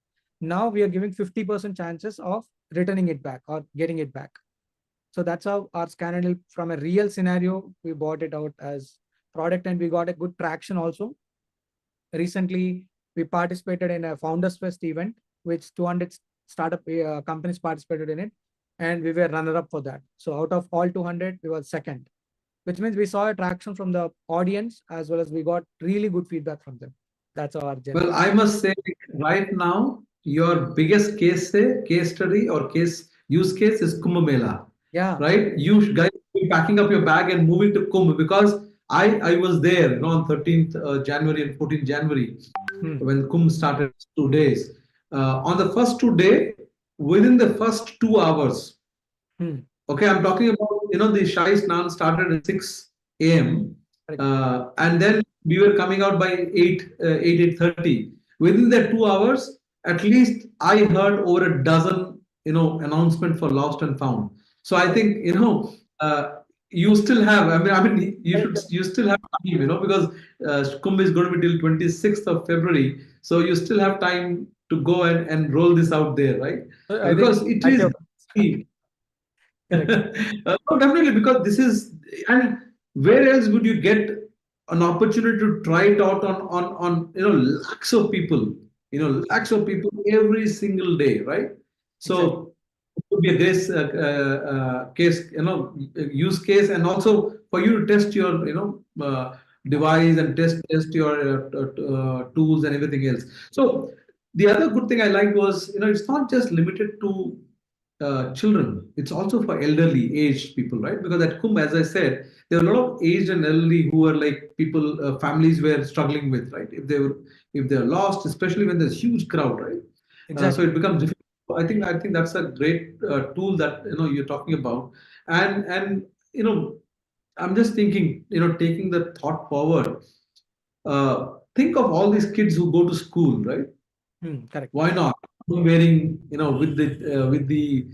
Now we are giving 50% chances of returning it back or getting it back. So that's how our scan and help, from a real scenario, we bought it out as product and we got a good traction also. Recently, we participated in a Founders Fest event, which 200 startup companies participated in it. And we were runner-up for that. So out of all 200, we were second, which means we saw a traction from the audience as well as we got really good feedback from them. That's our journey. Well, I must say right now, your biggest case study or use case is Kumbh Mela. Yeah. Right? You guys packing up your bag and moving to Kumbh, because I was there, on 13th January and 14th January when Kumbh started, 2 days. On the first 2 day, within the first 2 hours, okay, I'm talking about, the Shahi Snan started at 6 a.m. And then we were coming out by 8:30. Within the 2 hours, at least I heard over a dozen, announcement for lost and found. So I think, you still have, you still have time, because Kumbh is going to be till 26th of February. So you still have time to go and roll this out there, right? Because it is. No, definitely, because this is, and where else would you get an opportunity to try it out on lakhs of people, every single day, right? So it would be a great case, use case, and also for you to test your device and test your tools and everything else. So the other good thing I liked was, it's not just limited to children. It's also for elderly aged people, right? Because at Kumbh, as I said, there are a lot of aged and elderly who are like people, families were struggling with, right? If they're lost, especially when there's huge crowd, right? So it becomes difficult. I think that's a great tool that you're talking about, and I'm just thinking, taking the thought forward. Think of all these kids who go to school, right? Correct. Why not? Wearing, with the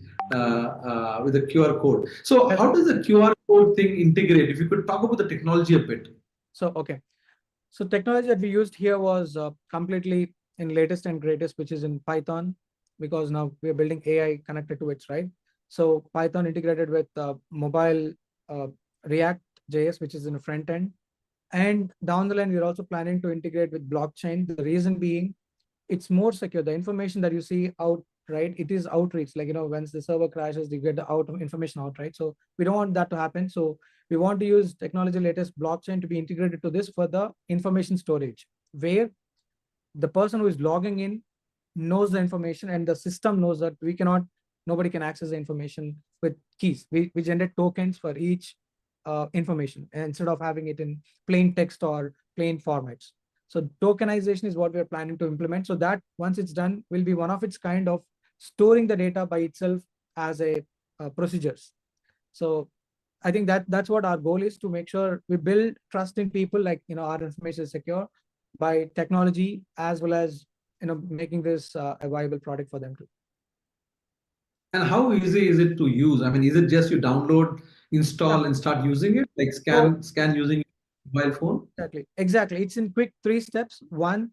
QR code. So how does the QR code thing integrate? If you could talk about the technology a bit. So technology that we used here was completely in latest and greatest, which is in Python, because now we're building AI connected to it, right? So Python integrated with mobile React JS, which is in the front end. And down the line, we're also planning to integrate with blockchain. The reason being, it's more secure. The information that you see out, right, it is outreach. Like, once the server crashes, you get the information out, right? So we don't want that to happen. So we want to use technology latest blockchain to be integrated to this for the information storage, where the person who is logging in knows the information and the system knows that nobody can access the information with keys. We generate tokens for each information, and instead of having it in plain text or plain formats. So tokenization is what we're planning to implement. So that once it's done, will be one of its kind of storing the data by itself as a procedures. So I think that's what our goal is, to make sure we build trust in people, like, our information is secure by technology, as well as, making this a viable product for them too. And how easy is it to use? I mean, is it just you download, install, and start using it? Like scan using mobile phone? Exactly. It's in quick 3 steps. One,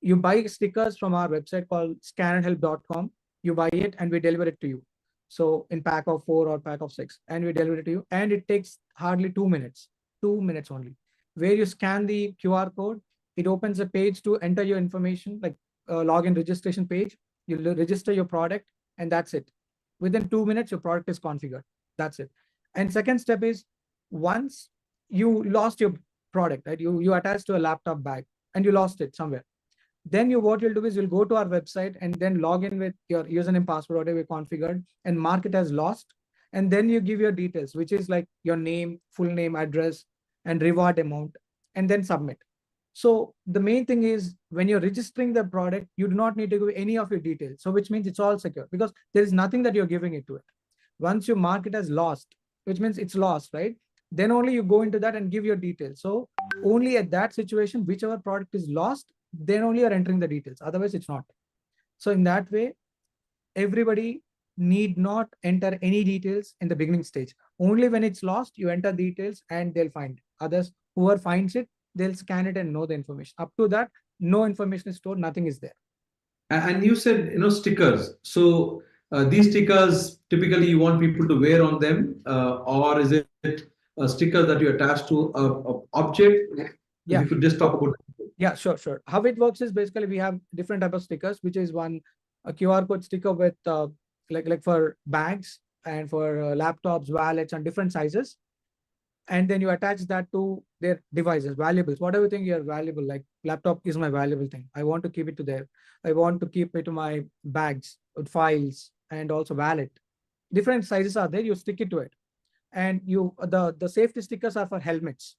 you buy stickers from our website called scanandhelp.com. You buy it and we deliver it to you. So in pack of 4 or pack of 6, and we deliver it to you. And it takes hardly 2 minutes, 2 minutes only, where you scan the QR code. It opens a page to enter your information, like a login registration page. You register your product, and that's it. Within 2 minutes, your product is configured. That's it. And second step is, once you lost your product, right? You attached to a laptop bag and you lost it somewhere. Then what you'll do is you'll go to our website and then log in with your username, password, whatever you configured, and mark it as lost. And then you give your details, which is like your name, full name, address, and reward amount, and then submit. So the main thing is, when you're registering the product, you do not need to give any of your details. So which means it's all secure, because there is nothing that you're giving it to it. Once you mark it as lost, which means it's lost, right? Then only you go into that and give your details. So only at that situation, whichever product is lost, then only you're entering the details. Otherwise, it's not. So in that way, everybody need not enter any details in the beginning stage. Only when it's lost, you enter details and they'll find it. Others, whoever finds it, they'll scan it and know the information. Up to that, no information is stored, nothing is there. And you said, stickers. So these stickers, typically you want people to wear on them, or is it a sticker that you attach to a object? Yeah. If you could just talk about that. Yeah, sure. How it works is, basically we have different type of stickers, which is a QR code sticker with like for bags and for laptops, wallets, and different sizes. And then you attach that to their devices, valuables, whatever thing you're valuable, like laptop is my valuable thing. I want to keep it to there. I want to keep it to my bags, files, and also wallet. Different sizes are there. You stick it to it. And the safety stickers are for helmets,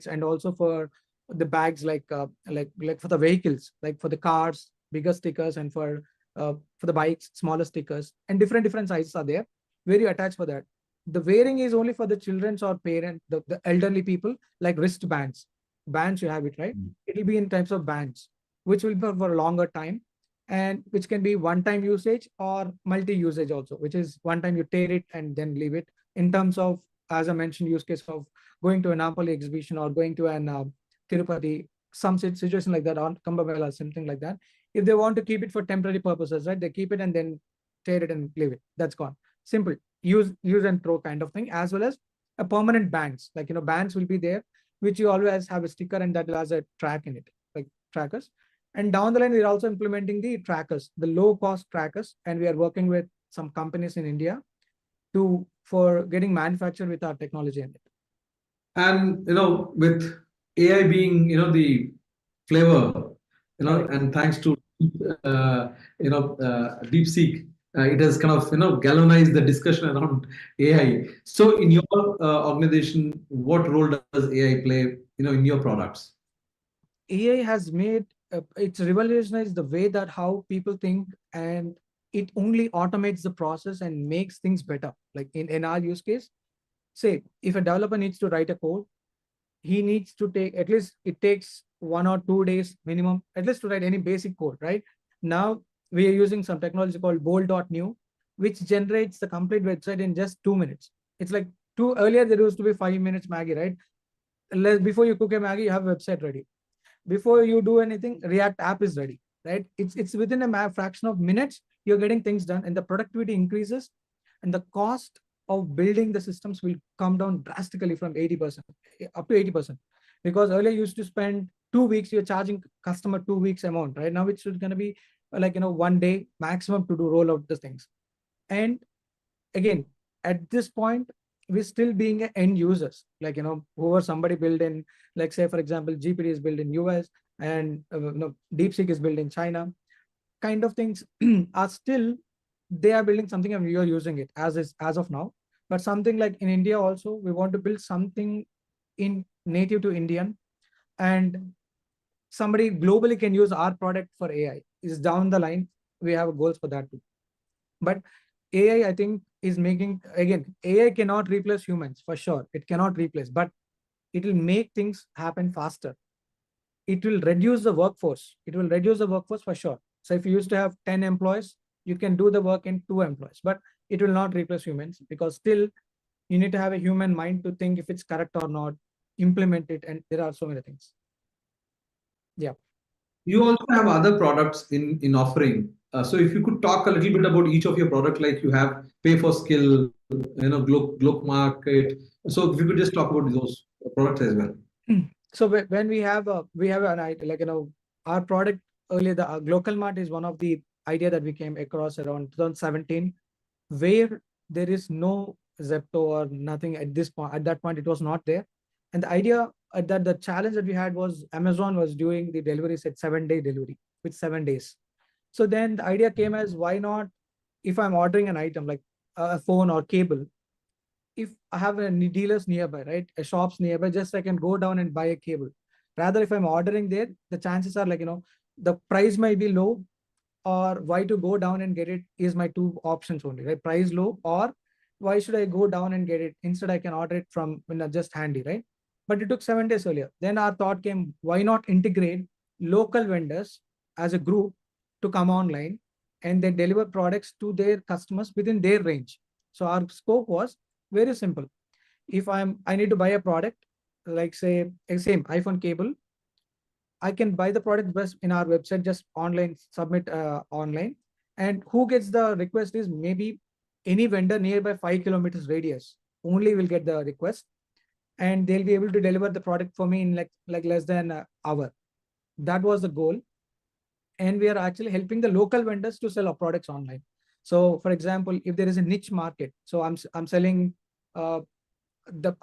and also for the bags, like for the vehicles, like for the cars, bigger stickers, and for the bikes, smaller stickers, and different sizes are there where you attach for that. The wearing is only for the children's or parent, the elderly people, like wristbands. Bands, you have it, right? It will be in types of bands, which will be for a longer time, and which can be one-time usage or multi-usage also, which is one time you tear it and then leave it. In terms of, as I mentioned, use case of going to an Napoli exhibition or going to an Tirupati, some situation like that, on Kumbh, something like that. If they want to keep it for temporary purposes, right, they keep it and then tear it and leave it. That's gone. Simple, use and throw kind of thing. As well as a permanent bands, like, bands will be there, which you always have a sticker and that has a track in it, like trackers. And down the line, we're also implementing the trackers, the low cost trackers, and we are working with some companies in India for getting manufactured with our technology in it. And with AI being the flavor, Correct. and thanks to DeepSeek, it has kind of galvanized the discussion around AI. So in your organization, what role does AI play in your products? AI has made it's revolutionized the way that how people think, and it only automates the process and makes things better. Like in our use case, say if a developer needs to write a code, he needs to take, at least it takes 1 or 2 days minimum, at least to write any basic code, right? Now we are using some technology called bold.new, which generates the complete website in just 2 minutes. It's like earlier there used to be 5 minutes Maggie, right? Before you cook a Maggie, you have a website ready. Before you do anything, React app is ready, right? It's within a fraction of minutes, you're getting things done, and the productivity increases, and the cost of building the systems will come down drastically from 80% up to 80%. Because earlier you used to spend 2 weeks, you're charging customer 2 weeks amount, right? Now it's going to be like, 1 day maximum to do roll out the things. And again, at this point, we're still being end users, like, whoever somebody built in, like, say, for example, GPT is built in US, and DeepSeek is built in China, kind of things are still, they are building something and we are using it as of now. But something like in India also, we want to build something in native to Indian, and somebody globally can use our product for AI. Is down the line, we have goals for that too. But AI, I think, is making, again, AI cannot replace humans for sure. It cannot replace, but it will make things happen faster. It will reduce the workforce. It will reduce the workforce for sure. So if you used to have 10 employees, you can do the work in 2 employees, but it will not replace humans, because still you need to have a human mind to think if it's correct or not, implement it, and there are so many things. Yeah. You also have other products in offering. So if you could talk a little bit about each of your products, like you have Pay for Skill, Globe Market. So if you could just talk about those products as well. So when we have an idea, like, our product earlier, the Local Mart is one of the idea that we came across around 2017, where there is no Zepto or nothing at this point. At that point, it was not there. And the idea that the challenge that we had was Amazon was doing the deliveries at 7-day delivery with 7 days. So then the idea came as, why not, if I'm ordering an item like a phone or cable, if I have a dealers nearby, right, a shops nearby, just I can go down and buy a cable. Rather, if I'm ordering there, the chances are like, the price might be low, or why to go down and get it is my two options only, right? Price low, or why should I go down and get it? Instead, I can order it from just handy, right? But it took 7 days earlier. Then our thought came, why not integrate local vendors as a group to come online and they deliver products to their customers within their range. So our scope was very simple. If I need to buy a product, like say same iPhone cable, I can buy the product best in our website, just online, submit online. And who gets the request is maybe any vendor nearby 5 kilometers radius only will get the request, and they'll be able to deliver the product for me in like less than an hour. That was the goal. And we are actually helping the local vendors to sell our products online. So for example, if there is a niche market, so I'm selling the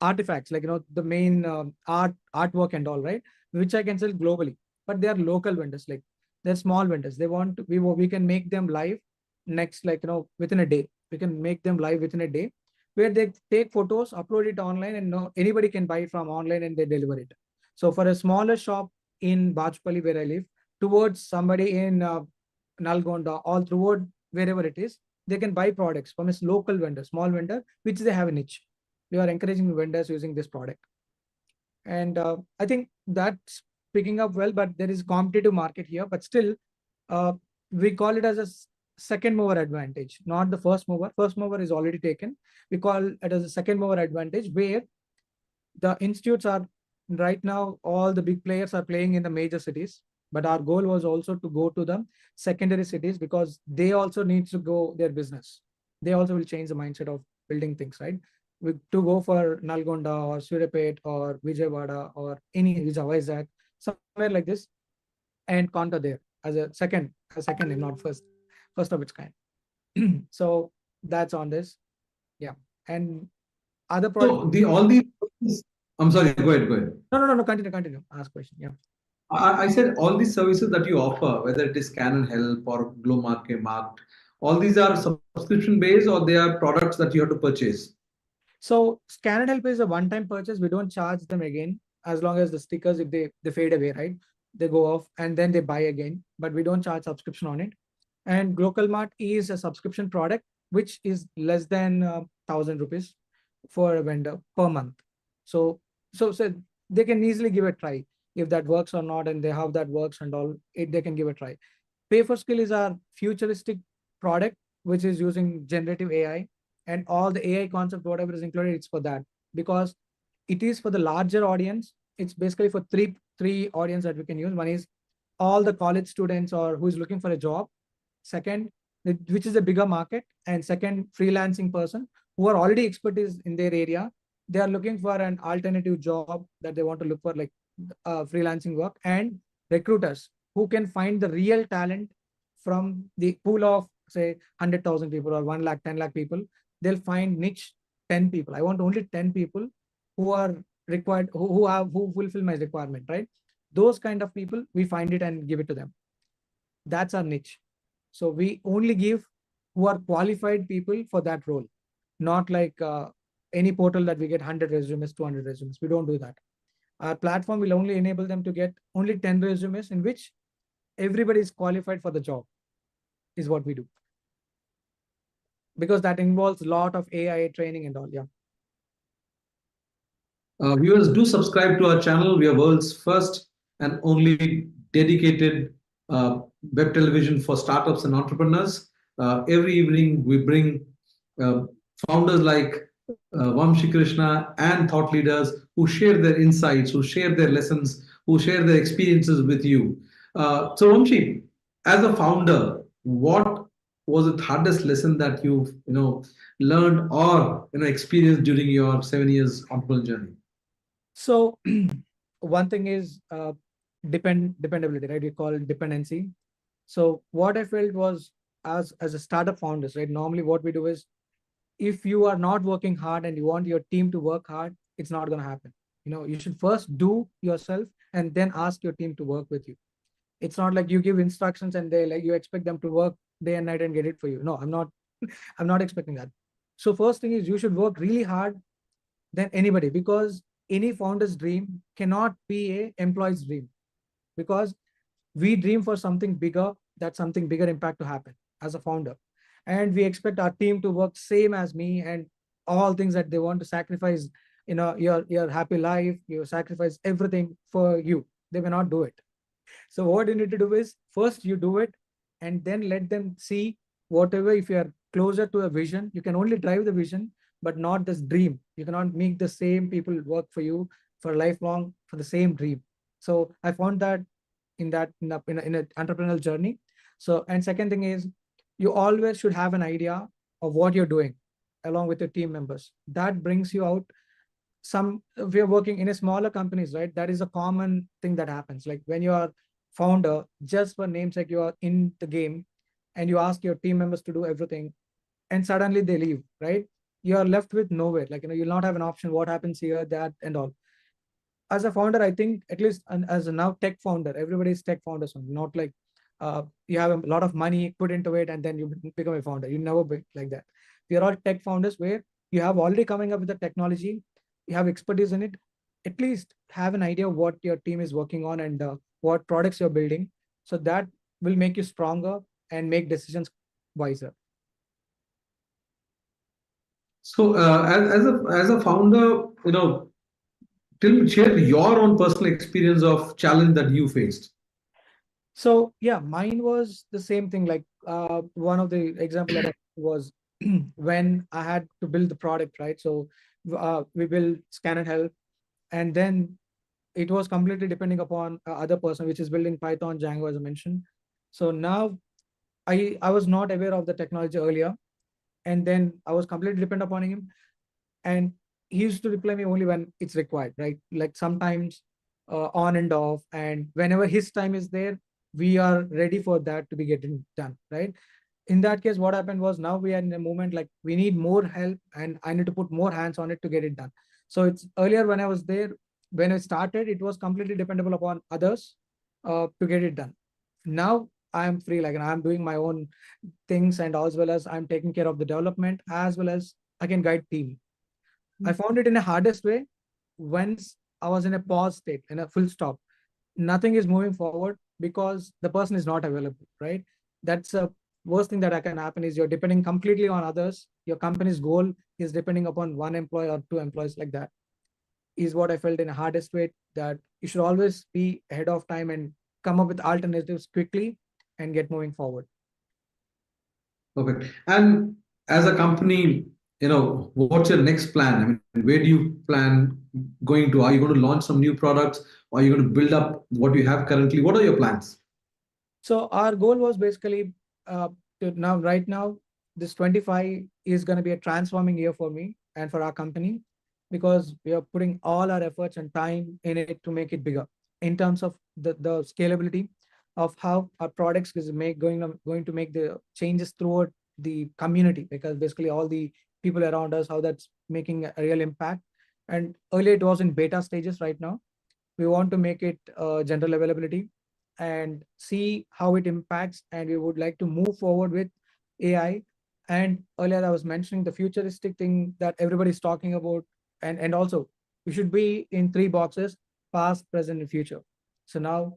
artifacts, like, the main artwork and all, right, which I can sell globally, but they are local vendors, like they're small vendors. They want to, we can make them live next, like, within a day. We can make them live within a day. where they take photos, upload it online, and anybody can buy it from online and they deliver it. So for a smaller shop in Bachpally, where I live, towards somebody in Nalgonda, all throughout wherever it is, they can buy products from a local vendor, small vendor, which they have a niche. We are encouraging vendors using this product. And I think that's picking up well, but there is competitive market here, but still we call it as a second mover advantage, not the first mover. First mover is already taken. We call it as a second mover advantage, where the institutes are right now, all the big players are playing in the major cities, but our goal was also to go to the secondary cities, because they also need to go their business. They also will change the mindset of building things, right? To go for Nalgonda or Surapet or Vijayawada or any Vizag, somewhere like this, and counter there as a second and not first of its kind. So that's on this. Yeah. And other products. So all these, I'm sorry, go ahead. No, continue. Ask question. Yeah. I said all these services that you offer, whether it is Scan and Help or Glow Market, all these are subscription based, or they are products that you have to purchase? So Scan and Help is a one-time purchase. We don't charge them again, as long as the stickers, if they fade away, right? They go off and then they buy again, but we don't charge subscription on it. And Local Mart is a subscription product, which is less than 1,000 rupees for a vendor per month. So they can easily give a try if that works or not, and they have that works and all, they can give a try. Pay for Skill is our futuristic product, which is using generative AI, and all the AI concept, whatever is included, it's for that, because it is for the larger audience. It's basically for three audience that we can use. One is all the college students or who is looking for a job. Second, which is a bigger market. And second, freelancing person who are already expertise in their area. They are looking for an alternative job that they want to look for, like freelancing work. And recruiters who can find the real talent from the pool of, say, 100,000 people or 1 lakh, 10 lakh people. They'll find niche 10 people. I want only 10 people who are required, who fulfill my requirement, right? Those kind of people, we find it and give it to them. That's our niche. So we only give who are qualified people for that role, not like any portal that we get 100 resumes, 200 resumes. We don't do that. Our platform will only enable them to get only 10 resumes in which everybody is qualified for the job, is what we do. Because that involves a lot of AI training and all. Yeah. Viewers, do subscribe to our channel. We are world's first and only dedicated web television for startups and entrepreneurs. Every evening, we bring founders like Vamshi Krishna and thought leaders who share their insights, who share their lessons, who share their experiences with you. So Vamshi, as a founder, what was the hardest lesson that you've learned or experienced during your 7 years entrepreneurial journey? So one thing is dependability, right? We call it dependency. So what I felt was, as a startup founders, right? Normally what we do is, if you are not working hard and you want your team to work hard, it's not going to happen. You should first do yourself and then ask your team to work with you. It's not like you give instructions and you expect them to work day and night and get it for you. No, I'm not expecting that. So first thing is, you should work really hard than anybody, because any founder's dream cannot be a employee's dream, because we dream for something bigger, that something bigger impact to happen as a founder. And we expect our team to work same as me, and all things that they want to sacrifice, your happy life, you sacrifice everything for you. They may not do it. So what you need to do is, first you do it, and then let them see whatever. If you are closer to a vision, you can only drive the vision, but not this dream. You cannot make the same people work for you for lifelong for the same dream. So I found that in an entrepreneurial journey. So, and second thing is, you always should have an idea of what you're doing along with your team members. That brings you out. If you're working in a smaller companies, right, that is a common thing that happens. Like when you are founder, just for namesake, you are in the game and you ask your team members to do everything, and suddenly they leave, right? You are left with nowhere. Like, you'll not have an option. What happens here, that, and all. As a founder, I think, at least as a now tech founder, everybody is tech founders, not like you have a lot of money put into it and then you become a founder. You never be like that. We are all tech founders, where you have already coming up with the technology, you have expertise in it, at least have an idea of what your team is working on and what products you're building. So that will make you stronger and make decisions wiser. So, as a founder, share your own personal experience of challenge that you faced. So yeah, mine was the same thing. Like one of the example that I was when I had to build the product, right? So we built Scan and Help, and then it was completely depending upon other person, which is building Python, Django, as I mentioned. So now I was not aware of the technology earlier, and then I was completely dependent upon him, and he used to reply me only when it's required, right? Like sometimes on and off, and whenever his time is there, we are ready for that to be getting done, right? In that case, what happened was now we are in a moment like we need more help, and I need to put more hands on it to get it done. So it's earlier when I was there, when I started, it was completely dependable upon others to get it done. Now I am free, like, and I'm doing my own things, and as well as I'm taking care of the development, as well as I can guide team. I found it in a hardest way once I was in a pause state, in a full stop. Nothing is moving forward because the person is not available, right? That's a worst thing that can happen is you're depending completely on others. Your company's goal is depending upon one employee or two employees, like that is what I felt in the hardest way, that you should always be ahead of time and come up with alternatives quickly and get moving forward. Perfect. And as a company, what's your next plan? I mean, where do you plan going to? Are you going to launch some new products? Or are you going to build up what you have currently? What are your plans? So our goal was basically right now, this 25 is going to be a transforming year for me and for our company, because we are putting all our efforts and time in it to make it bigger in terms of the scalability of how our products is going to make the changes throughout the community, because basically all the people around us, how that's making a real impact. And earlier it was in beta stages. Right now we want to make it general availability and see how it impacts, and we would like to move forward with AI. And earlier I was mentioning the futuristic thing that everybody's talking about, and also we should be in three boxes: past, present, and future. So now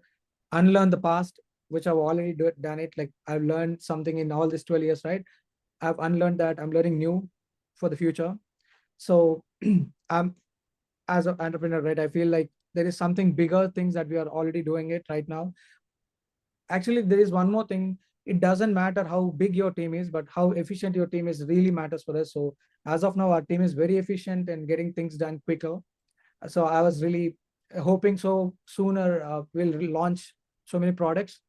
unlearn the past, which I've already done it. Like I've learned something in all these 12 years, right? I've unlearned that. I'm learning new for the future. So I'm, as an entrepreneur, right, I feel like there is something bigger things that we are already doing it right now. Actually, there is one more thing. It doesn't matter how big your team is, but how efficient your team is really matters for us. So as of now, our team is very efficient and getting things done quicker. So I was really hoping so sooner we'll launch so many products.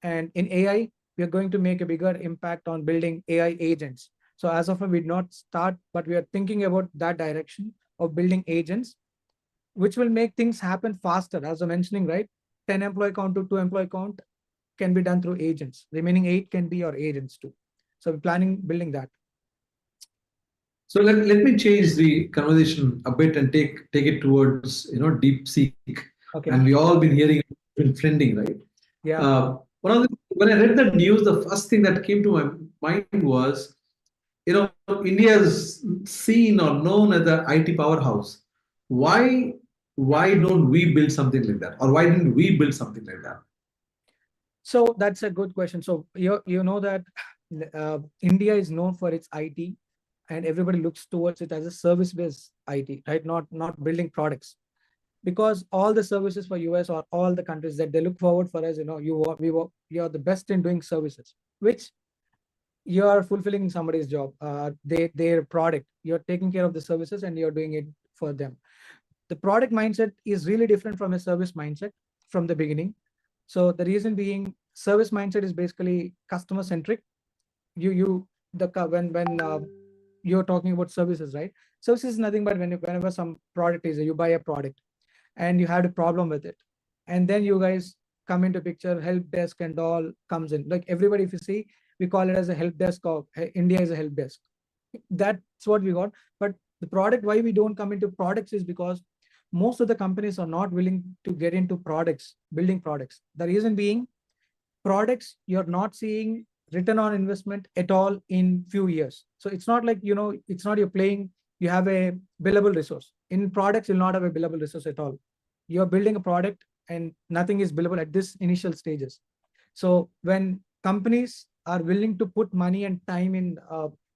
And in AI, we are going to make a bigger impact on building AI agents. So as of now, we did not start, but we are thinking about that direction of building agents, which will make things happen faster. As I'm mentioning, right? 10 employee count to 2 employee count can be done through agents. Remaining 8 can be your agents too. So we're planning building that. So let me change the conversation a bit and take it towards deep seek. Okay. And we all been hearing friending, right? Yeah. When I read the news, the first thing that came to my mind was, India is seen or known as the IT powerhouse. Why don't we build something like that, or why didn't we build something like that? So that's a good question. So you know that India is known for its IT, and everybody looks towards it as a service-based IT, right? Not building products, because all the services for US or all the countries that they look forward for us, you're the best in doing services, which you are fulfilling somebody's job, their product. You're taking care of the services and you're doing it for them. The product mindset is really different from a service mindset from the beginning. So the reason being, service mindset is basically customer centric. When you're talking about services, right? Services is nothing but whenever some product is, you buy a product and you had a problem with it, and then you guys come into picture, help desk and all comes in. Like everybody, if you see, we call it as a help desk, or India is a help desk. That's what we got. But the product, why we don't come into products, is because most of the companies are not willing to get into products, building products. The reason being, products, you're not seeing return on investment at all in few years. So it's not like, it's not you're playing you have a billable resource. In products, you'll not have a billable resource at all. You're building a product and nothing is billable at this initial stages. So when companies are willing to put money and time in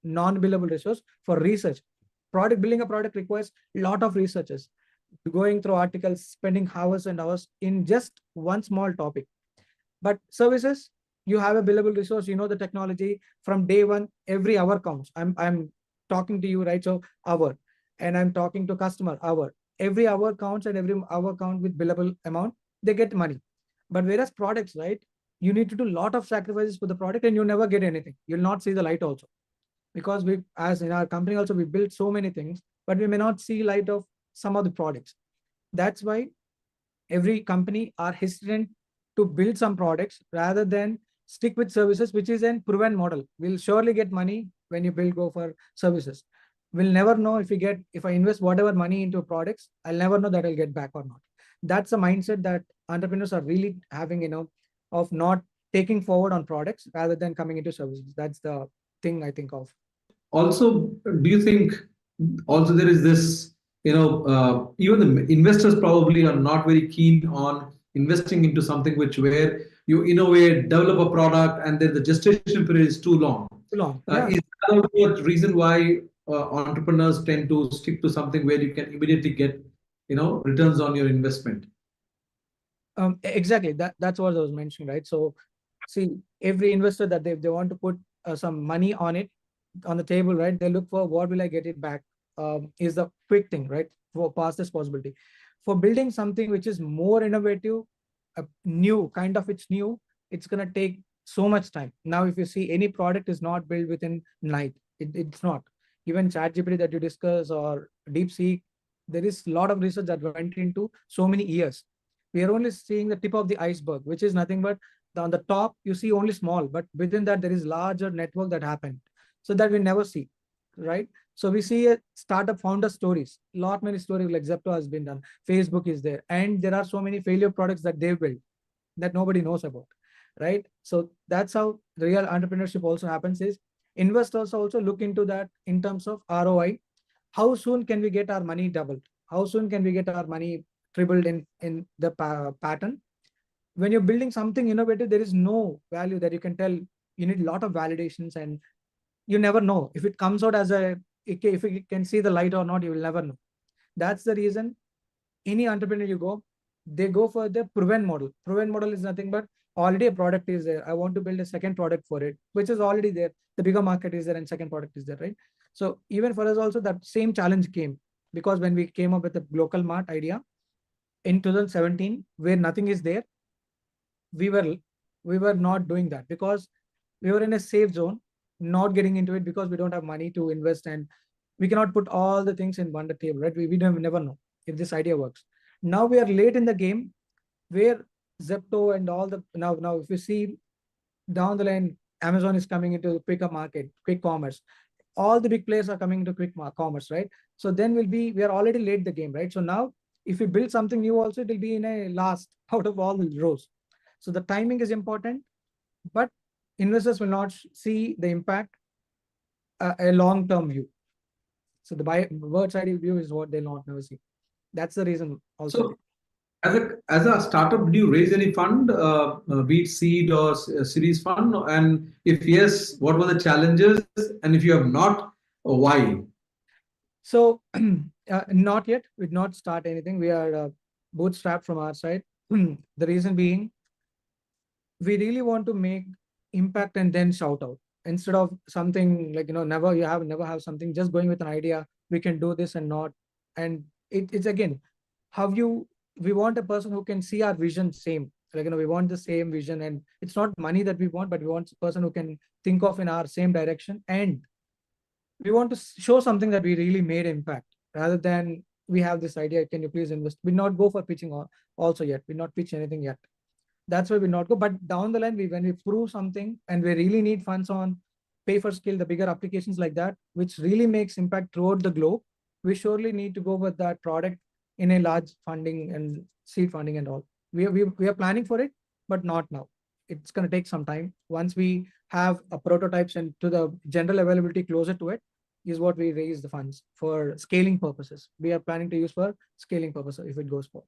non-billable resource for research, building a product requires a lot of researchers going through articles, spending hours and hours in just one small topic. But services, you have a billable resource, you know the technology from day one, every hour counts. I'm talking to you, right? So hour, and I'm talking to customer hour. Every hour counts, and every hour count with billable amount, they get money. But whereas products, right? You need to do a lot of sacrifices for the product and you never get anything. You'll not see the light also. Because we, as in our company also, we build so many things, but we may not see light of some of the products. That's why every company are hesitant to build some products rather than stick with services, which is a proven model. We'll surely get money when you go for services. We'll never know if I invest whatever money into products, I'll never know that I'll get back or not. That's a mindset that entrepreneurs are really having, of not taking forward on products rather than coming into services. That's the thing I think of. Also, do you think also there is this, even the investors probably are not very keen on investing into something where you innovate, develop a product, and then the gestation period is too long. Too long. Yeah. Is that a reason why entrepreneurs tend to stick to something where you can immediately get, returns on your investment? Exactly. That's what I was mentioning, right? So, see, every investor that they want to put some money on it, on the table, right? They look for what will I get it back? Is the quick thing, right? For fastest possibility. For building something which is more innovative, new, it's new, it's gonna take so much time. Now, if you see any product is not built within night, it's not. Even ChatGPT that you discuss or DeepSeek, there is a lot of research that went into so many years. We are only seeing the tip of the iceberg, which is nothing but on the top, you see only small, but within that, there is larger network that happened. So that we never see, right? So we see a startup founder stories, many stories like Zepto has been done, Facebook is there, and there are so many failure products that they've built that nobody knows about, right? So that's how real entrepreneurship also happens is investors also look into that in terms of ROI. How soon can we get our money doubled? How soon can we get our money tripled in the pattern? When you're building something innovative, there is no value that you can tell. You need a lot of validations and you never know if it comes out as if it can see the light or not, you will never know. That's the reason any entrepreneur they go for the proven model. Proven model is nothing but already a product is there. I want to build a second product for it, which is already there. The bigger market is there and second product is there, right? So even for us also that same challenge came because when we came up with the local mart idea in 2017, where nothing is there, we were not doing that because we were in a safe zone, not getting into it because we don't have money to invest and we cannot put all the things in one table, right? We never know if this idea works. Now we are late in the game where Zepto and all the now if you see down the line, Amazon is coming into the quicker market, quick commerce. All the big players are coming into quick commerce, right? So then we are already late the game, right? So now if we build something new also, it will be in a last out of all the rows. So the timing is important, but investors will not see the impact a long-term view. So the bird's eye view is what they'll not never see. That's the reason also. So as a startup, did you raise any fund, be it seed or series fund? And if yes, what were the challenges? And if you have not, why? So not yet. We did not start anything. We are bootstrapped from our side. The reason being, we really want to make impact and then shout out instead of something like never have something just going with an idea. We can do this and not, and it's again we want a person who can see our vision same, like we want the same vision, and it's not money that we want, but we want a person who can think of in our same direction, and we want to show something that we really made impact rather than we have this idea, can you please invest? We not go for pitching also yet. We not pitch anything yet. That's why we not go. But down the line, when we prove something and we really need funds on pay for skill, the bigger applications like that, which really makes impact throughout the globe, we surely need to go with that product in a large funding and seed funding and all. We are planning for it, but not now. It's going to take some time. Once we have a prototypes and to the general availability closer to it, is what we raise the funds for scaling purposes. We are planning to use for scaling purposes if it goes for.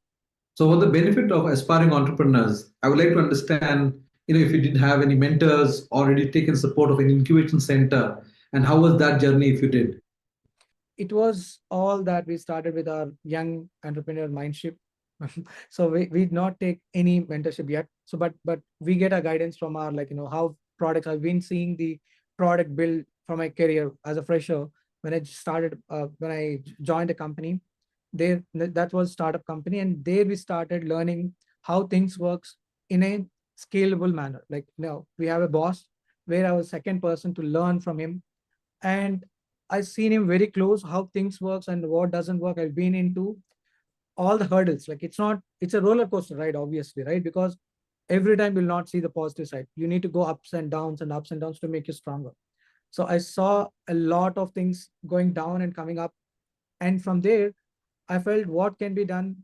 So, what the benefit of aspiring entrepreneurs? I would like to understand, if you did have any mentors or did you taken support of an incubation center, and how was that journey if you did? It was all that we started with our young entrepreneur mindship. So we did not take any mentorship yet. So but we get a guidance from our how products. I've been seeing the product build from my career as a fresher when I started when I joined a company. There that was startup company, and there we started learning how things works in a scalable manner. Like now we have a boss where I was second person to learn from him, and I've seen him very close how things works and what doesn't work. I've been into all the hurdles. Like it's a roller coaster ride, obviously, right? Because every time you'll not see the positive side. You need to go ups and downs and ups and downs to make you stronger. So I saw a lot of things going down and coming up. And from there, I felt what can be done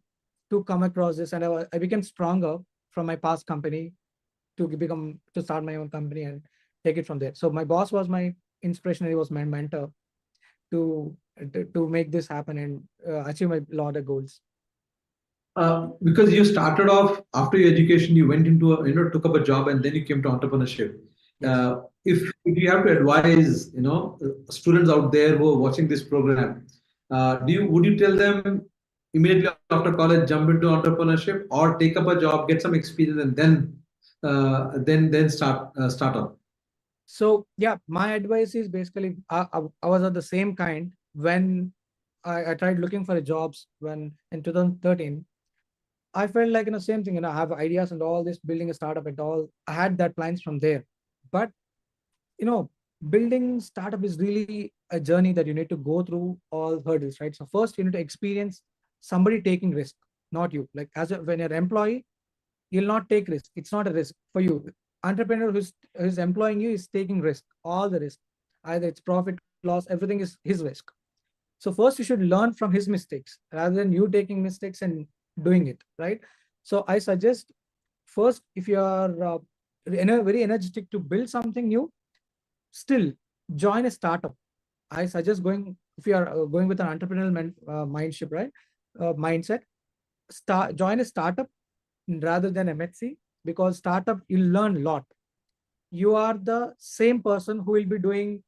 to come across this. And I became stronger from my past company to start my own company and take it from there. So my boss was my inspiration. He was my mentor to make this happen and achieve my lot of goals. Because you started off after your education, you went into took up a job, and then you came to entrepreneurship. Yes. If you have to advise, students out there who are watching this program, would you tell them immediately after college jump into entrepreneurship, or take up a job, get some experience, and then start up? So yeah, my advice is basically I was of the same kind when I tried looking for jobs when in 2013. I felt like same thing. I have ideas and all this building a startup and all. I had that plans from there, but building startup is really a journey that you need to go through all hurdles, right? So first you need to experience somebody taking risk, not you. Like when you're an employee, you'll not take risk. It's not a risk for you. Entrepreneur who's employing you is taking risk, all the risk. Either it's profit, loss, everything is his risk. So first you should learn from his mistakes rather than you taking mistakes and doing it, right? So I suggest first, if you are very energetic to build something new, still join a startup. I suggest if you are going with an entrepreneurial mindship, right? Mindset, join a startup rather than MHC, because startup you'll learn a lot. You are the same person who will be doing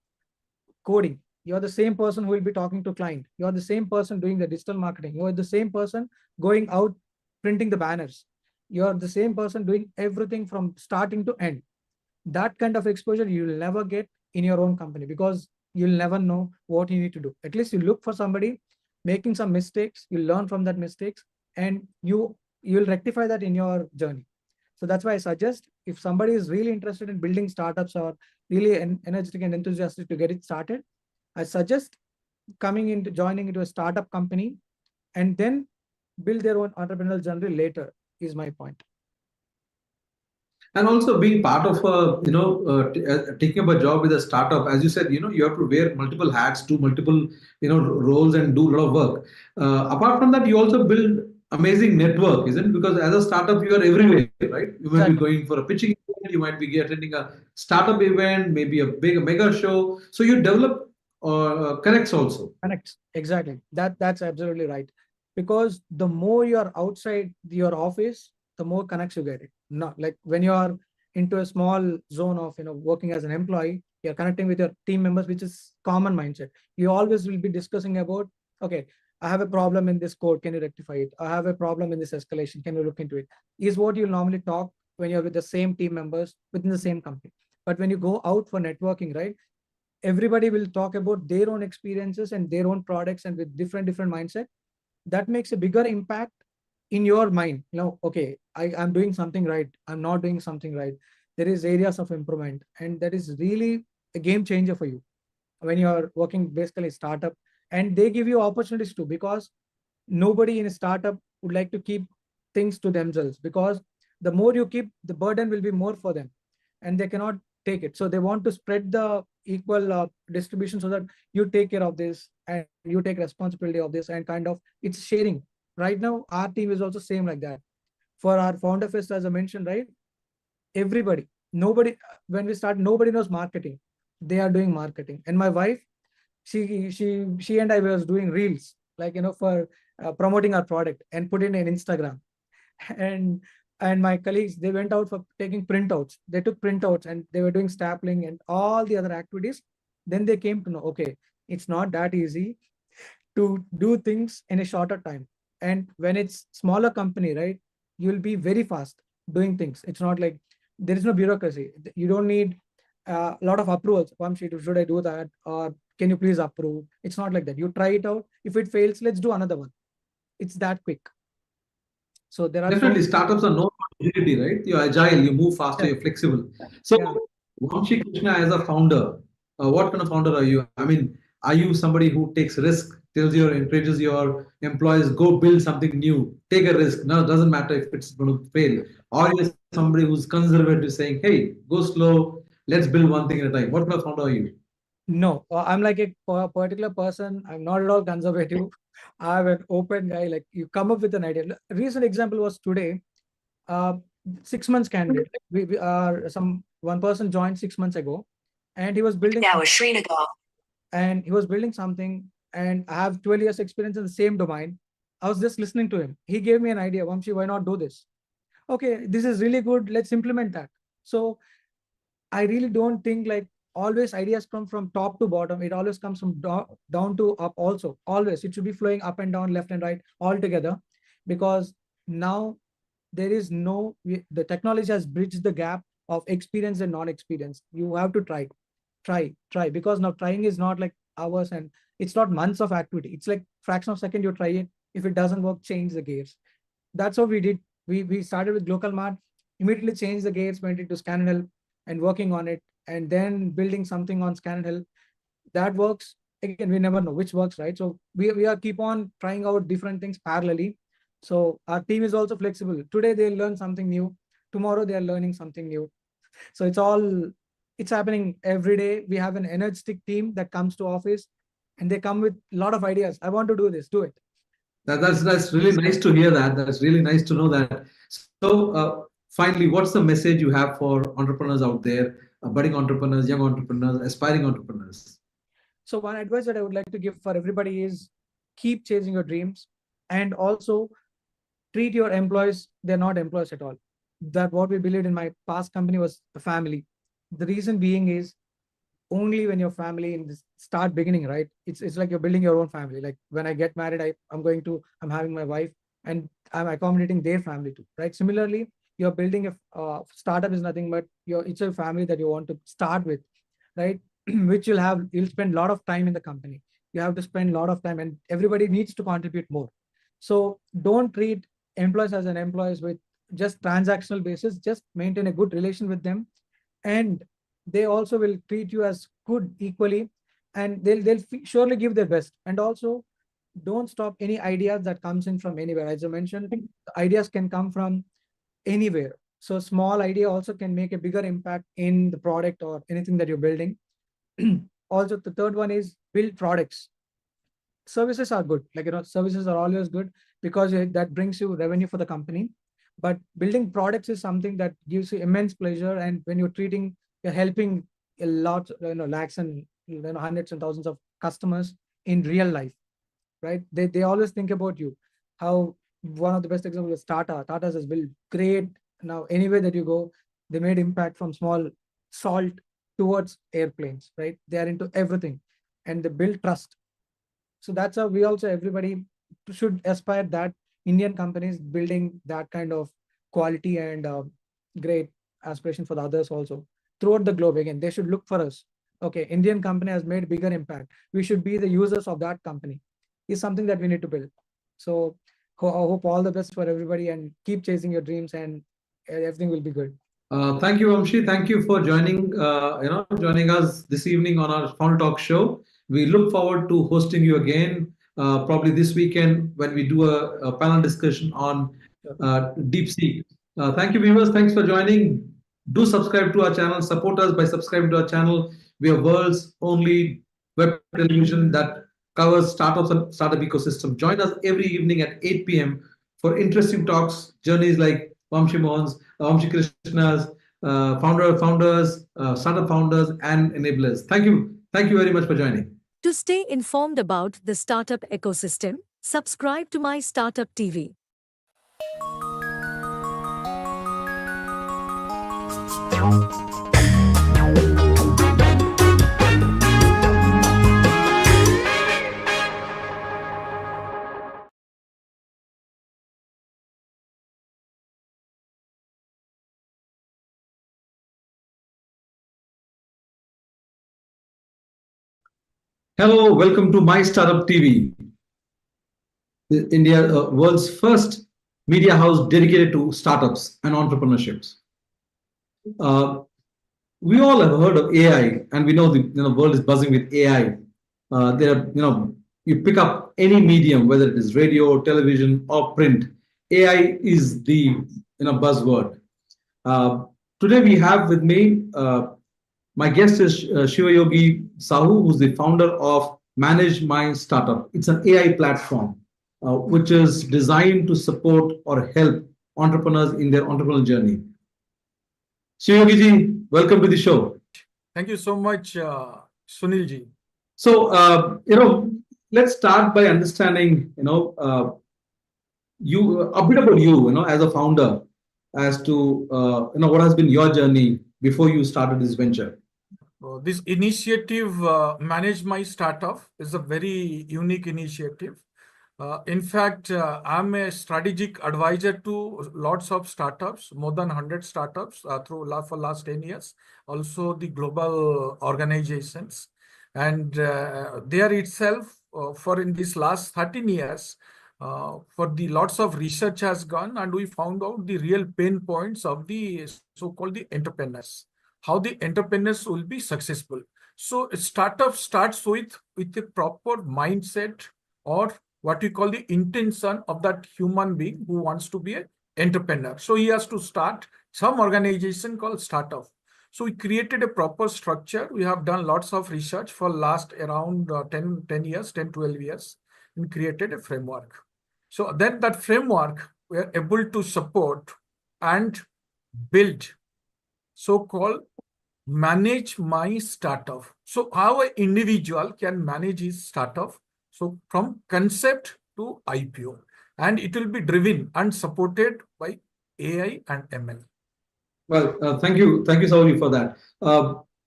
coding. You're the same person who will be talking to client. You're the same person doing the digital marketing. You're the same person going out printing the banners. You're the same person doing everything from starting to end. That kind of exposure you will never get in your own company, because you'll never know what you need to do. At least you look for somebody making some mistakes, you learn from that mistakes, and you'll rectify that in your journey. So that's why I suggest, if somebody is really interested in building startups or really energetic and enthusiastic to get it started, I suggest joining into a startup company and then build their own entrepreneurial journey later, is my point. And also being part of taking up a job with a startup, as you said, you have to wear multiple hats, do multiple roles, and do a lot of work. Apart from that, you also build amazing network, isn't it? Because as a startup you are everywhere, right? You might be going for a pitching event, you might be attending a startup event, maybe a mega show, so you develop connects also. Connects, exactly. That's absolutely right, because the more you're outside your office, the more connects you get. It not like when you are into a small zone of working as an employee, you're connecting with your team members, which is common mindset. You always will be discussing about, okay, I have a problem in this code, can you rectify it? I have a problem in this escalation, can you look into it? Is what you normally talk when you're with the same team members within the same company. But when you go out for networking, right, everybody will talk about their own experiences and their own products, and with different mindset. That makes a bigger impact in your mind. Okay, I'm doing something right, I'm not doing something right, there is areas of improvement, and that is really a game changer for you when you're working basically startup. And they give you opportunities too, because nobody in a startup would like to keep things to themselves, because the more you keep, the burden will be more for them, and they cannot take it. So they want to spread the equal distribution, so that you take care of this and you take responsibility of this, and kind of it's sharing. Right now our team is also same like that. For our founder fest, as I mentioned, right, nobody, when we start, nobody knows marketing. They are doing marketing. And my wife, she and I was doing reels, like, for promoting our product and put it in Instagram. And my colleagues, they went out for taking printouts. They took printouts and they were doing stapling and all the other activities. Then they came to know, okay, it's not that easy to do things in a shorter time. And when it's smaller company, right, you'll be very fast doing things. It's not like there is no bureaucracy. You don't need a lot of approvals. Should I do that? Or can you please approve? It's not like that. You try it out. If it fails, let's do another one. It's that quick. So there are Definitely, startups are known for agility, right? You're agile, you move faster, you're flexible. So, Vamshi Krishna, as a founder, what kind of founder are you? I mean, are you somebody who takes risk, encourages your employees, go build something new, take a risk? No, it doesn't matter if it's going to fail. Or you're somebody who's conservative, saying, hey, go slow, let's build one thing at a time. What kind of founder are you? No, I'm like a particular person. I'm not at all conservative. I'm an open guy. Like, you come up with an idea. A recent example was today. 6 months candidate. We are one person joined 6 months ago, and he was building. And he was building something. And I have 12 years experience in the same domain. I was just listening to him. He gave me an idea. Vamshi, why not do this? Okay, this is really good. Let's implement that. So I really don't think like always ideas come from top to bottom. It always comes from down to up also. Always. It should be flowing up and down, left and right, all together. Because now there is the technology has bridged the gap of experience and non-experience. You have to try. Because now trying is not like hours and it's not months of activity. It's like fraction of second you try it. If it doesn't work, change the gears. That's what we did. We started with Local Mart, immediately changed the gears, went into Scan and Help and working on it, and then building something on Scan and Help. That works. Again, we never know which works, right? So we are keep on trying out different things parallelly. So our team is also flexible. Today they'll learn something new. Tomorrow they are learning something new. So it's happening every day. We have an energetic team that comes to office and they come with a lot of ideas. I want to do this, do it. That's really nice to hear that. That's really nice to know that. So finally, what's the message you have for entrepreneurs out there, budding entrepreneurs, young entrepreneurs, aspiring entrepreneurs? So one advice that I would like to give for everybody is keep chasing your dreams, and also treat your employees, they're not employees at all. That what we believed in my past company was a family. The reason being is only when your family in this start beginning, right? It's like you're building your own family. Like when I get married, I'm having my wife and I'm accommodating their family too, right? Similarly, you're building a startup is nothing but it's a family that you want to start with, right? Which you'll spend a lot of time in the company. You have to spend a lot of time and everybody needs to contribute more. So don't treat employees as an employees with just transactional basis. Just maintain a good relation with them, and they also will treat you as good equally, and they'll surely give their best. And also don't stop any ideas that comes in from anywhere. As I mentioned, ideas can come from anywhere. So small idea also can make a bigger impact in the product or anything that you're building. Also, the third one is build products. Services are good. Like, services are always good because that brings you revenue for the company. But building products is something that gives you immense pleasure. And when you're helping a lot, lakhs and hundreds and thousands of customers in real life, right? They always think about you. How one of the best examples is Tata. Tata has built great. Now, anywhere that you go, they made impact from small salt towards airplanes, right? They are into everything and they build trust. So that's how everybody should aspire that Indian companies building that kind of quality and great aspiration for the others also throughout the globe. Again, they should look for us. Okay, Indian company has made bigger impact. We should be the users of that company. Is something that we need to build. So I hope all the best for everybody and keep chasing your dreams and everything will be good. Thank you, Vamshi. Thank you for joining us this evening on our Founder Talk show. We look forward to hosting you again, probably this weekend when we do a panel discussion on DeepSeek. Thank you, viewers. Thanks for joining. Do subscribe to our channel. Support us by subscribing to our channel. We are world's only web television that covers startups and startup ecosystem. Join us every evening at 8 p.m. for interesting talks, journeys like Vamshi Mohan's, Vamshi Krishna's, founders, startup founders, and enablers. Thank you. Thank you very much for joining. To stay informed about the startup ecosystem, subscribe to My Startup TV. Hello, welcome to My Startup TV, India world's first media house dedicated to startups and entrepreneurships. Uh, we all have heard of AI, and we know the world is buzzing with AI. There are you pick up any medium, whether it is radio, television, or print. AI is the buzzword. Uh, Today we have with me my guest is Shivayogi Sahu, who's the founder of Manage My Startup. It's an AI platform which is designed to support or help entrepreneurs in their entrepreneurial journey. Shivayogi ji, welcome to the show. Thank you so much, Sunil ji. So, let's start by understanding, you a bit about you, as a founder, as to what has been your journey before you started this venture. This initiative, Manage My Startup, is a very unique initiative. In fact, I'm a strategic advisor to lots of startups, more than 100 startups for last 10 years. Also the global organizations. And there itself, for in this last 13 years, for the lots of research has gone, and we found out the real pain points of the so-called the entrepreneurs, how the entrepreneurs will be successful. So a startup starts with a proper mindset, or what we call the intention of that human being who wants to be an entrepreneur. So he has to start some organization called startup. So we created a proper structure. We have done lots of research for last around 10 years, 10, 12 years, and created a framework. So then that framework, we are able to support and build so-called Manage My Startup. So how an individual can manage his startup, so from concept to IPO, and it will be driven and supported by AI and ML. Well, thank you, Sauri, for that.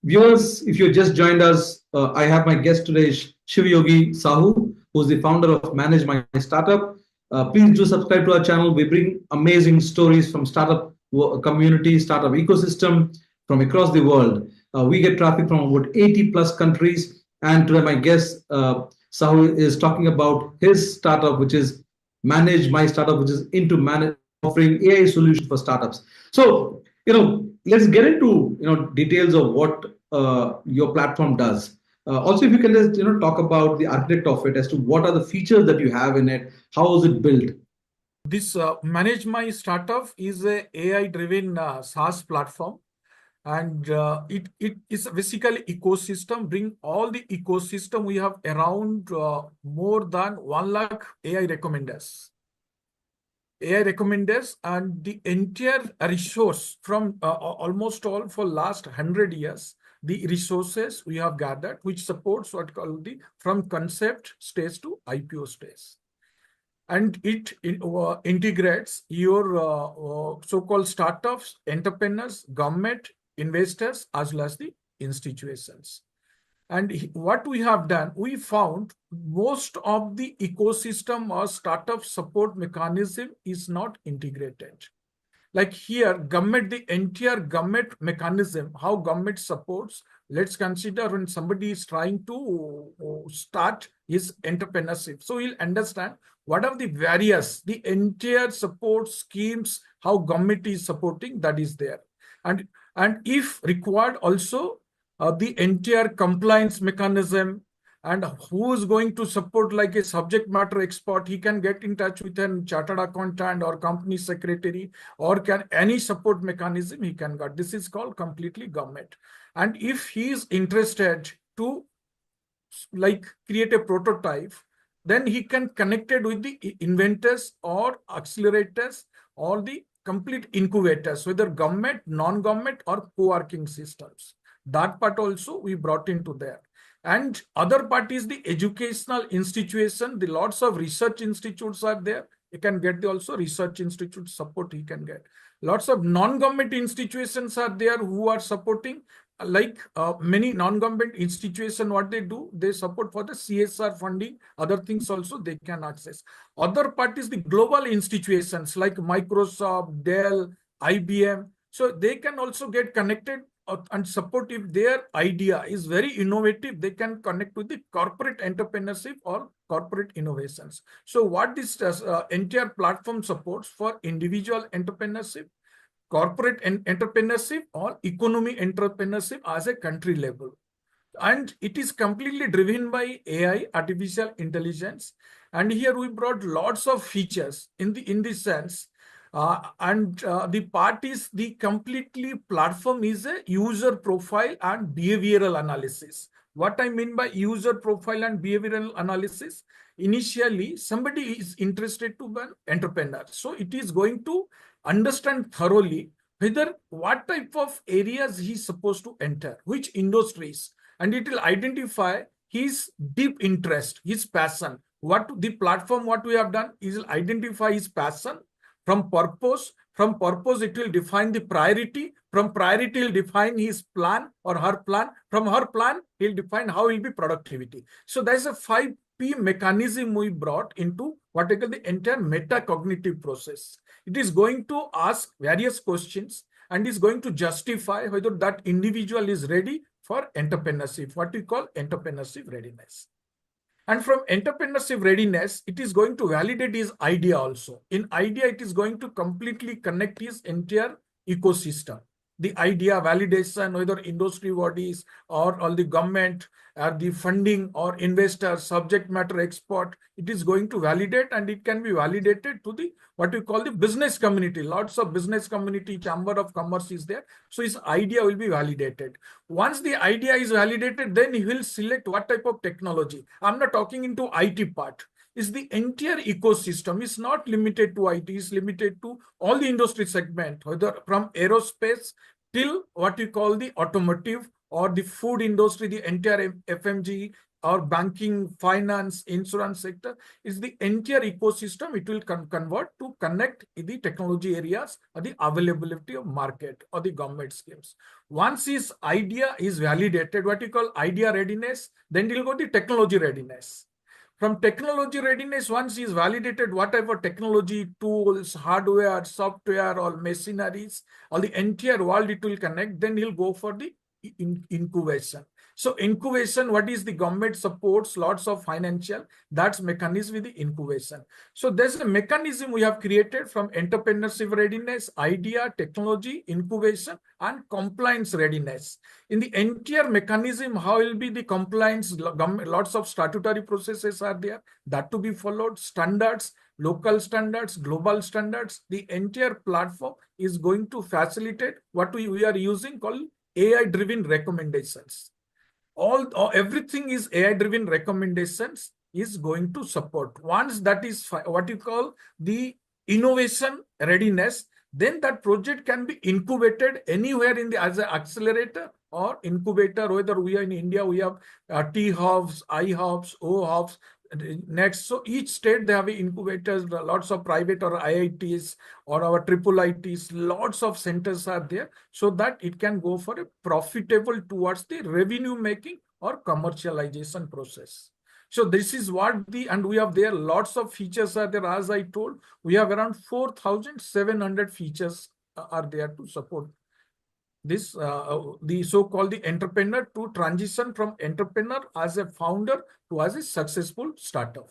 Viewers, if you just joined us, I have my guest today, Shivayogi Sahu, who's the founder of Manage My Startup. Please do subscribe to our channel. We bring amazing stories from startup community, startup ecosystem from across the world. We get traffic from about 80 plus countries. And today my guest, Sahu, is talking about his startup, which is Manage My Startup, which is into offering AI solutions for startups. So, let's get into details of what your platform does. Also, if you can just talk about the architect of it, as to what are the features that you have in it, how is it built? This Manage My Startup is a AI-driven SaaS platform, and it is basically ecosystem. Bring all the ecosystem. We have around more than 1 lakh AI recommenders. And the entire resource from almost all for last 100 years, the resources we have gathered, which supports what called the from concept stage to IPO stage. And it integrates your so-called startups, entrepreneurs, government, investors, as well as the institutions. And what we have done, we found most of the ecosystem or startup support mechanism is not integrated. Like here, government, the entire government mechanism, how government supports, let's consider when somebody is trying to start his entrepreneurship. So he'll understand what are the various, the entire support schemes, how government is supporting, that is there. And if required also, the entire compliance mechanism, and who is going to support like a subject matter expert, he can get in touch with a chartered accountant or company secretary, or can any support mechanism he can get. This is called completely government. And if he is interested to like create a prototype, then he can connect it with the inventors or accelerators or the complete incubators, whether government, non-government, or co-working systems. That part also we brought into there. And other part is the educational institution. The lots of research institutes are there. You can get the also research institute support he can get. Lots of non-government institutions are there who are supporting, like many non-government institutions, what they do, they support for the CSR funding, other things also they can access. Other part is the global institutions like Microsoft, Dell, IBM. So they can also get connected and support if their idea is very innovative, they can connect with the corporate entrepreneurship or corporate innovations. So what this entire platform supports for individual entrepreneurship, corporate entrepreneurship, or economy entrepreneurship as a country level. And it is completely driven by AI, artificial intelligence. And here we brought lots of features in this sense. The part is the completely platform is a user profile and behavioral analysis. What I mean by user profile and behavioral analysis, initially somebody is interested to be an entrepreneur. So it is going to understand thoroughly whether what type of areas he's supposed to enter, which industries, and it will identify his deep interest, his passion. What the platform, what we have done is identify his passion from purpose. From purpose, it will define the priority. From priority, it will define his plan or her plan. From her plan, he'll define how will be productivity. So there's a 5P mechanism we brought into what I call the entire metacognitive process. It is going to ask various questions and is going to justify whether that individual is ready for entrepreneurship, what we call entrepreneurship readiness. And from entrepreneurship readiness, it is going to validate his idea also. In idea, it is going to completely connect his entire ecosystem. The idea validation, whether industry bodies or all the government, the funding or investor, subject matter expert, it is going to validate, and it can be validated to the what we call the business community. Lots of business community, chamber of commerce is there. So his idea will be validated. Once the idea is validated, then he will select what type of technology. I'm not talking into IT part. Is the entire ecosystem is not limited to IT, is limited to all the industry segment, whether from aerospace till what we call the automotive or the food industry, the entire FMG or banking, finance, insurance sector, is the entire ecosystem. It will convert to connect the technology areas or the availability of market or the government schemes. Once his idea is validated, what we call idea readiness, then he'll go to technology readiness. From technology readiness, once is validated, whatever technology, tools, hardware, software, or machineries, all the entire world it will connect, then he'll go for the incubation. So incubation, what is the government supports, lots of financial, that's mechanism with the incubation. So there's a mechanism we have created from entrepreneurship readiness, idea, technology, incubation, and compliance readiness. In the entire mechanism, how will be the compliance, lots of statutory processes are there, that to be followed, standards, local standards, global standards. The entire platform is going to facilitate what we are using called AI-driven recommendations. Everything is AI-driven recommendations is going to support. Once that is what you call the innovation readiness, then that project can be incubated anywhere in the as an accelerator or incubator. Whether we are in India, we have T hubs, I hubs, O hubs. Next, so each state they have incubators, lots of private or IITs or our triple ITs, lots of centers are there, so that it can go for a profitable towards the revenue making or commercialization process. So this is what and we have there lots of features are there. As I told, we have around 4,700 features are there to support this the so-called the entrepreneur to transition from entrepreneur as a founder to as a successful startup.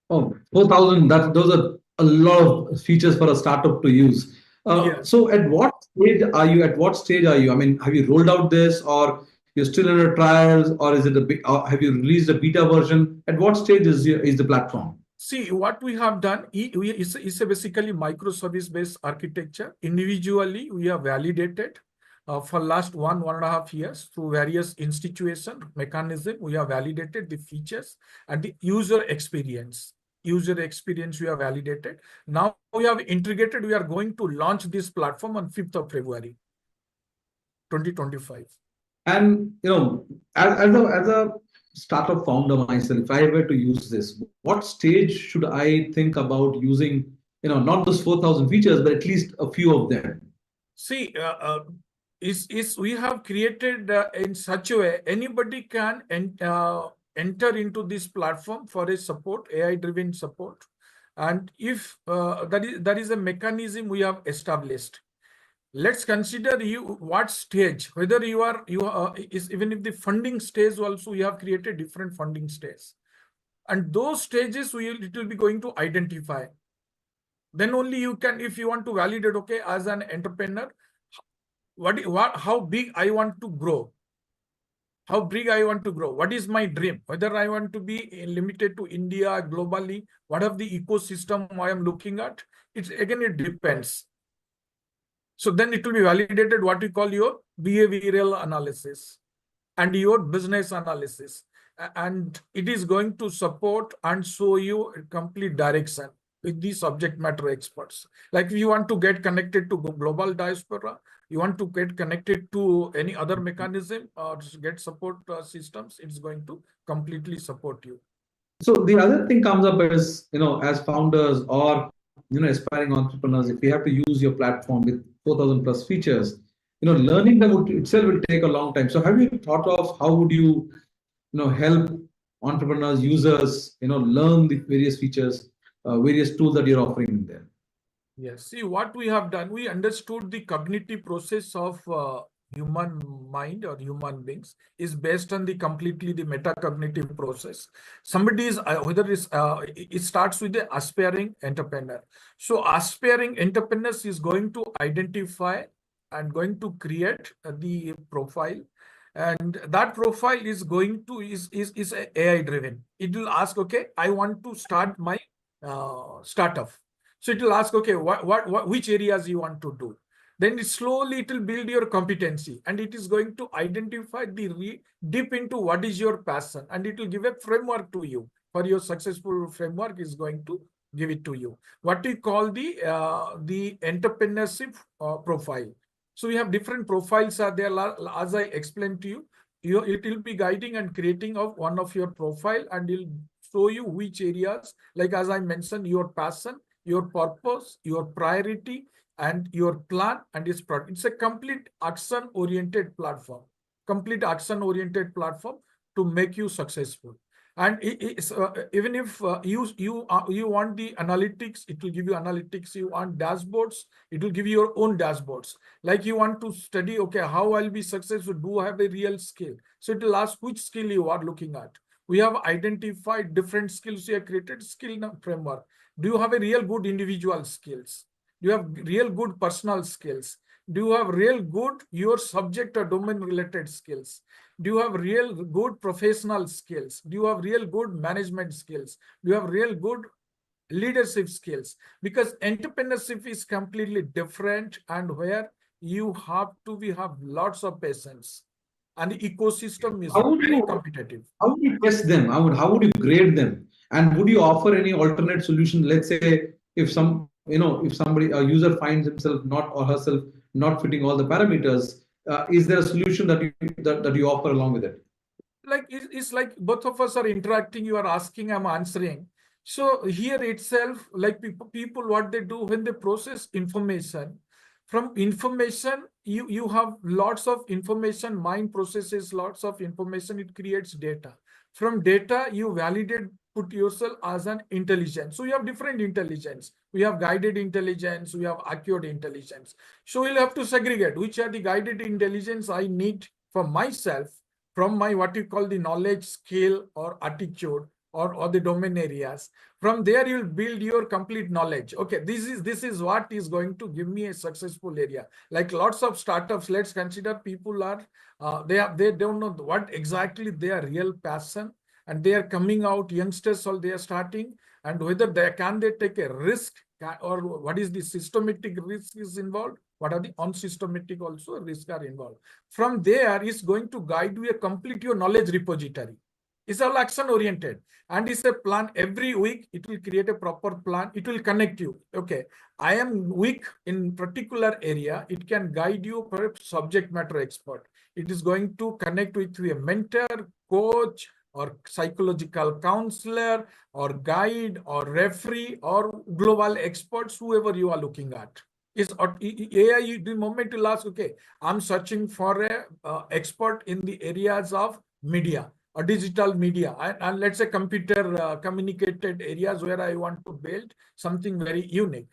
Oh, 4,000, those are a lot of features for a startup to use. Yes. So at what stage are you? At what stage are you? I mean, have you rolled out this, or you're still in a trials, or is it have you released a beta version? At what stage is the platform? See, what we have done is a basically microservice-based architecture. Individually, we have validated for last 1.5 years through various institution mechanism. We have validated the features and the user experience. User experience we have validated. Now we have integrated. We are going to launch this platform on 5th of February, 2025. And as a startup founder myself, if I were to use this, what stage should I think about using, not those 4,000 features, but at least a few of them? See, is we have created in such a way anybody can enter into this platform for a support, AI-driven support, and if that is a mechanism we have established. Let's consider you what stage, whether is even if the funding stage also we have created different funding stage, and those stages it will be going to identify. Then only you can, if you want to validate, okay, as an entrepreneur, how big I want to grow. How big I want to grow? What is my dream? Whether I want to be limited to India, globally, what of the ecosystem I am looking at? It depends. So then it will be validated what we call your behavioral analysis and your business analysis. And it is going to support and show you a complete direction with the subject matter experts. Like if you want to get connected to global diaspora, you want to get connected to any other mechanism or get support systems, it's going to completely support you. So the other thing comes up is, as founders or, aspiring entrepreneurs, if we have to use your platform with 4,000 plus features, learning them itself will take a long time. So have you thought of how would you, help entrepreneurs, users, learn the various features, various tools that you're offering in there? Yes. See, what we have done, we understood the cognitive process of human mind or human beings is based on the completely the metacognitive process. Somebody is, it starts with the aspiring entrepreneur. So aspiring entrepreneurs is going to identify and going to create the profile. And that profile is going to, is AI driven. It will ask, okay, I want to start my startup. So it will ask, okay, which areas you want to do. Then it will build your competency, and it is going to identify deep into what is your passion, and it will give a framework to you. For your successful framework is going to give it to you. What we call the entrepreneurship profile. So we have different profiles are there. As I explained to you, it will be guiding and creating of one of your profile, and it will show you which areas, like as I mentioned, your passion, your purpose, your priority, and your plan and its product. It's a complete action-oriented platform. Complete action-oriented platform to make you successful. And even if you want the analytics, it will give you analytics. You want dashboards, it will give you your own dashboards. Like you want to study, okay, how I'll be successful? Do I have a real skill? So it will ask which skill you are looking at. We have identified different skills. We have created skill framework. Do you have a real good individual skills? Do you have real good personal skills? Do you have real good your subject or domain related skills? Do you have real good professional skills? Do you have real good management skills? Do you have real good leadership skills? Because entrepreneurship is completely different, and where you have to have lots of patience, and the ecosystem is very competitive. How would you test them? How would you grade them? And would you offer any alternate solution? Let's say if somebody, a user finds himself not or herself not fitting all the parameters, is there a solution that you offer along with it? Like it's like both of us are interacting. You are asking, I'm answering. So here itself, like people what they do when they process information, from information you have lots of information. Mind processes lots of information. It creates data. From data you validate, put yourself as an intelligence. So we have different intelligence. We have guided intelligence. We have accurate intelligence. So we'll have to segregate which are the guided intelligence I need for myself, from my what you call the knowledge, skill, or attitude, or the domain areas. From there, you'll build your complete knowledge. Okay, this is what is going to give me a successful area. Like lots of startups, let's consider people are, they don't know what exactly their real passion, and they are coming out, youngsters, or they are starting, and whether they take a risk, or what is the systematic risk is involved, what are the unsystematic also risks are involved. From there, it's going to guide you a complete your knowledge repository. It's all action oriented, and it's a plan. Every week it will create a proper plan. It will connect you. Okay, I am weak in particular area. It can guide you per subject matter expert. It is going to connect with a mentor, coach, or psychological counselor, or guide, or referee, or global experts, whoever you are looking at. Is AI, the moment you'll ask, okay, I'm searching for a expert in the areas of media or digital media, and let's say computer communicated areas where I want to build something very unique.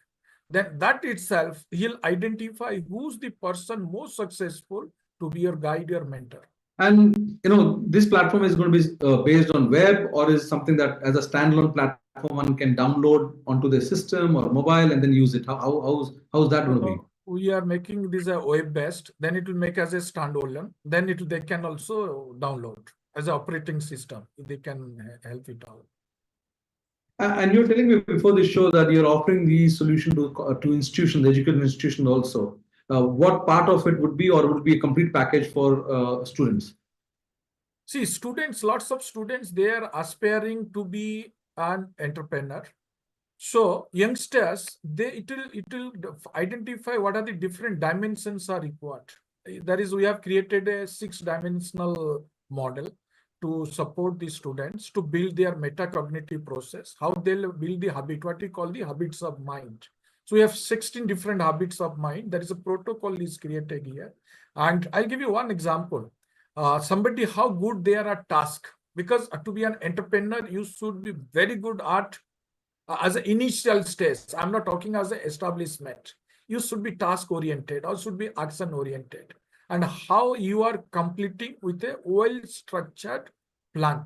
Then that itself, he'll identify who's the person most successful to be your guide, your mentor. And this platform is going to be based on web, or is something that as a standalone platform one can download onto the system or mobile and then use it? How's that going to be? We are making this a web-based, then it will make as a standalone. Then they can also download as an operating system. They can help it out. And you're telling me before the show that you're offering the solution to institutions, educational institutions also. What part of it would be, or would it be a complete package for students? See, students, lots of students, they are aspiring to be an entrepreneur. So youngsters, it will identify what are the different dimensions are required. That is, we have created a 6-dimensional model to support the students to build their metacognitive process, how they'll build the habit, what we call the habits of mind. So we have 16 different habits of mind. There is a protocol is created here. And I'll give you one example. Somebody, how good they are at task. Because to be an entrepreneur, you should be very good at as an initial stage. I'm not talking as an establishment. You should be task-oriented or should be action-oriented. And how you are completing with a well-structured plan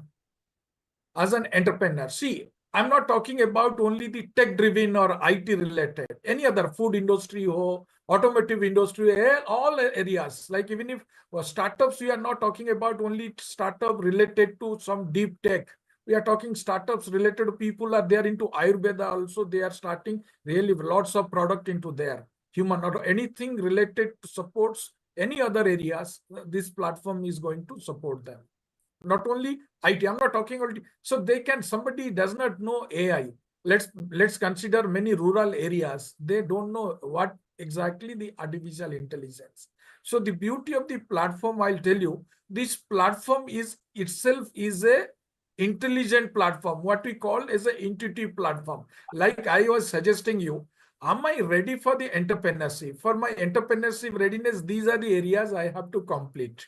as an entrepreneur. See, I'm not talking about only the tech-driven or IT-related. Any other food industry or automotive industry, all areas. Like even if startups, we are not talking about only startup related to some deep tech. We are talking startups related to people are there into Ayurveda also. They are starting really lots of product into there. Human or anything related to supports any other areas, this platform is going to support them. Not only IT, I'm not talking only, so they can, somebody does not know AI. Let's consider many rural areas. They don't know what exactly the artificial intelligence. So the beauty of the platform, I'll tell you, this platform is itself is a intelligent platform, what we call as an intuitive platform. Like I was suggesting you, am I ready for the entrepreneurship? For my entrepreneurship readiness, these are the areas I have to complete.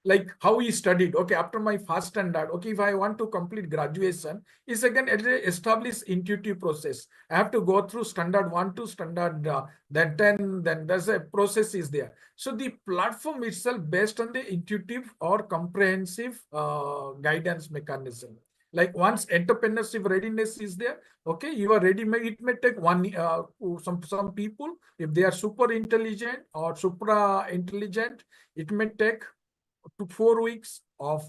Like how we studied, okay, after my first standard, okay, if I want to complete graduation, is again an established intuitive process. I have to go through standard 1 to standard then 10, then there's a process is there. So the platform itself based on the intuitive or comprehensive guidance mechanism. Like once entrepreneurship readiness is there, okay, you are ready. It may take some people, if they are super intelligent or supra intelligent, it may take to 4 weeks, of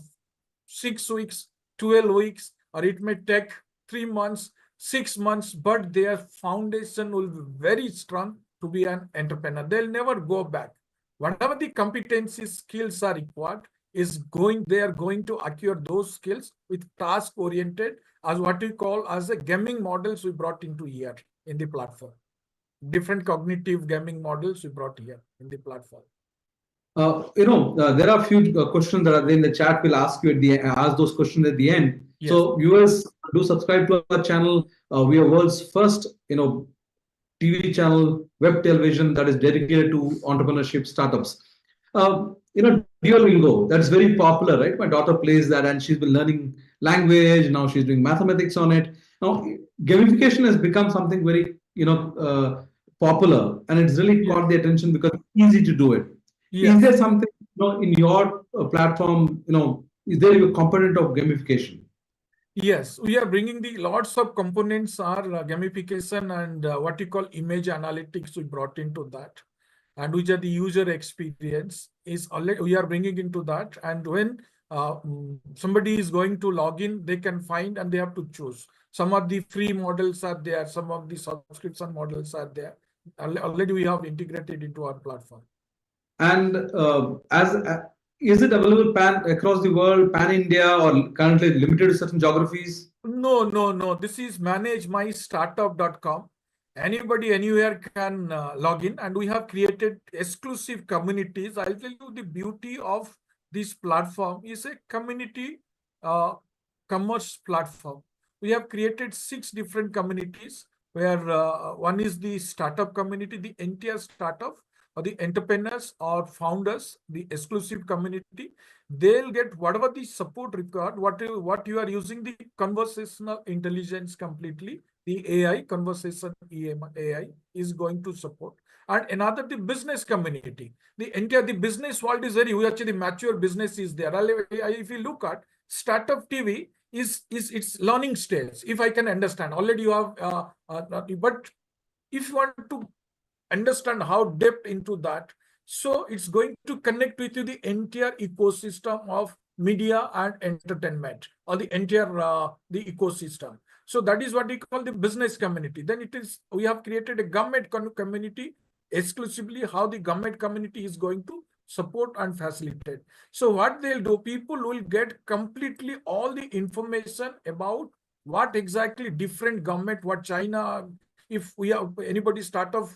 6 weeks, 12 weeks, or it may take 3 months, 6 months, but their foundation will be very strong to be an entrepreneur. They'll never go back. Whatever the competency skills are required they are going to acquire those skills with task oriented, as what we call as a gaming models we brought into here in the platform. Different cognitive gaming models we brought here in the platform. There are a few questions that are there in the chat. We'll ask you ask those questions at the end. Yes. So viewers, do subscribe to our channel. We are world's first, TV channel, web television that is dedicated to entrepreneurship startups. Duolingo, that's very popular, right? My daughter plays that, and she's been learning language. Now she's doing mathematics on it. Now gamification has become something very, popular, and it's really caught the attention because it's easy to do it. Yes. Is there something in your platform, is there a component of gamification? Yes, we are bringing the lots of components are gamification and what you call image analytics we brought into that, and which are the user experience is already we are bringing into that. And when somebody is going to log in, they can find and they have to choose. Some of the free models are there, some of the subscription models are there. Already we have integrated into our platform. And is it available across the world, pan-India, or currently limited to certain geographies? No. This is manage mystartup.com. anybody anywhere can log in, and we have created exclusive communities. I'll tell you the beauty of this platform is a community commerce platform. We have created 6 different communities where one is the startup community, the entire startup or the entrepreneurs or founders, the exclusive community. They'll get whatever the support required, what you are using, the conversational intelligence completely, the AI, conversation AI is going to support. And another, the business community. The business world is very, actually mature business is there. If you look at Startup TV is its learning stage, if I can understand. Already you have, but if you want to understand how depth into that, so it's going to connect with you the entire ecosystem of media and entertainment, or the entire the ecosystem. So that is what we call the business community. Then it is, we have created a government community exclusively, how the government community is going to support and facilitate. So what they'll do, people will get completely all the information about what exactly different government, what China, if we have anybody startup,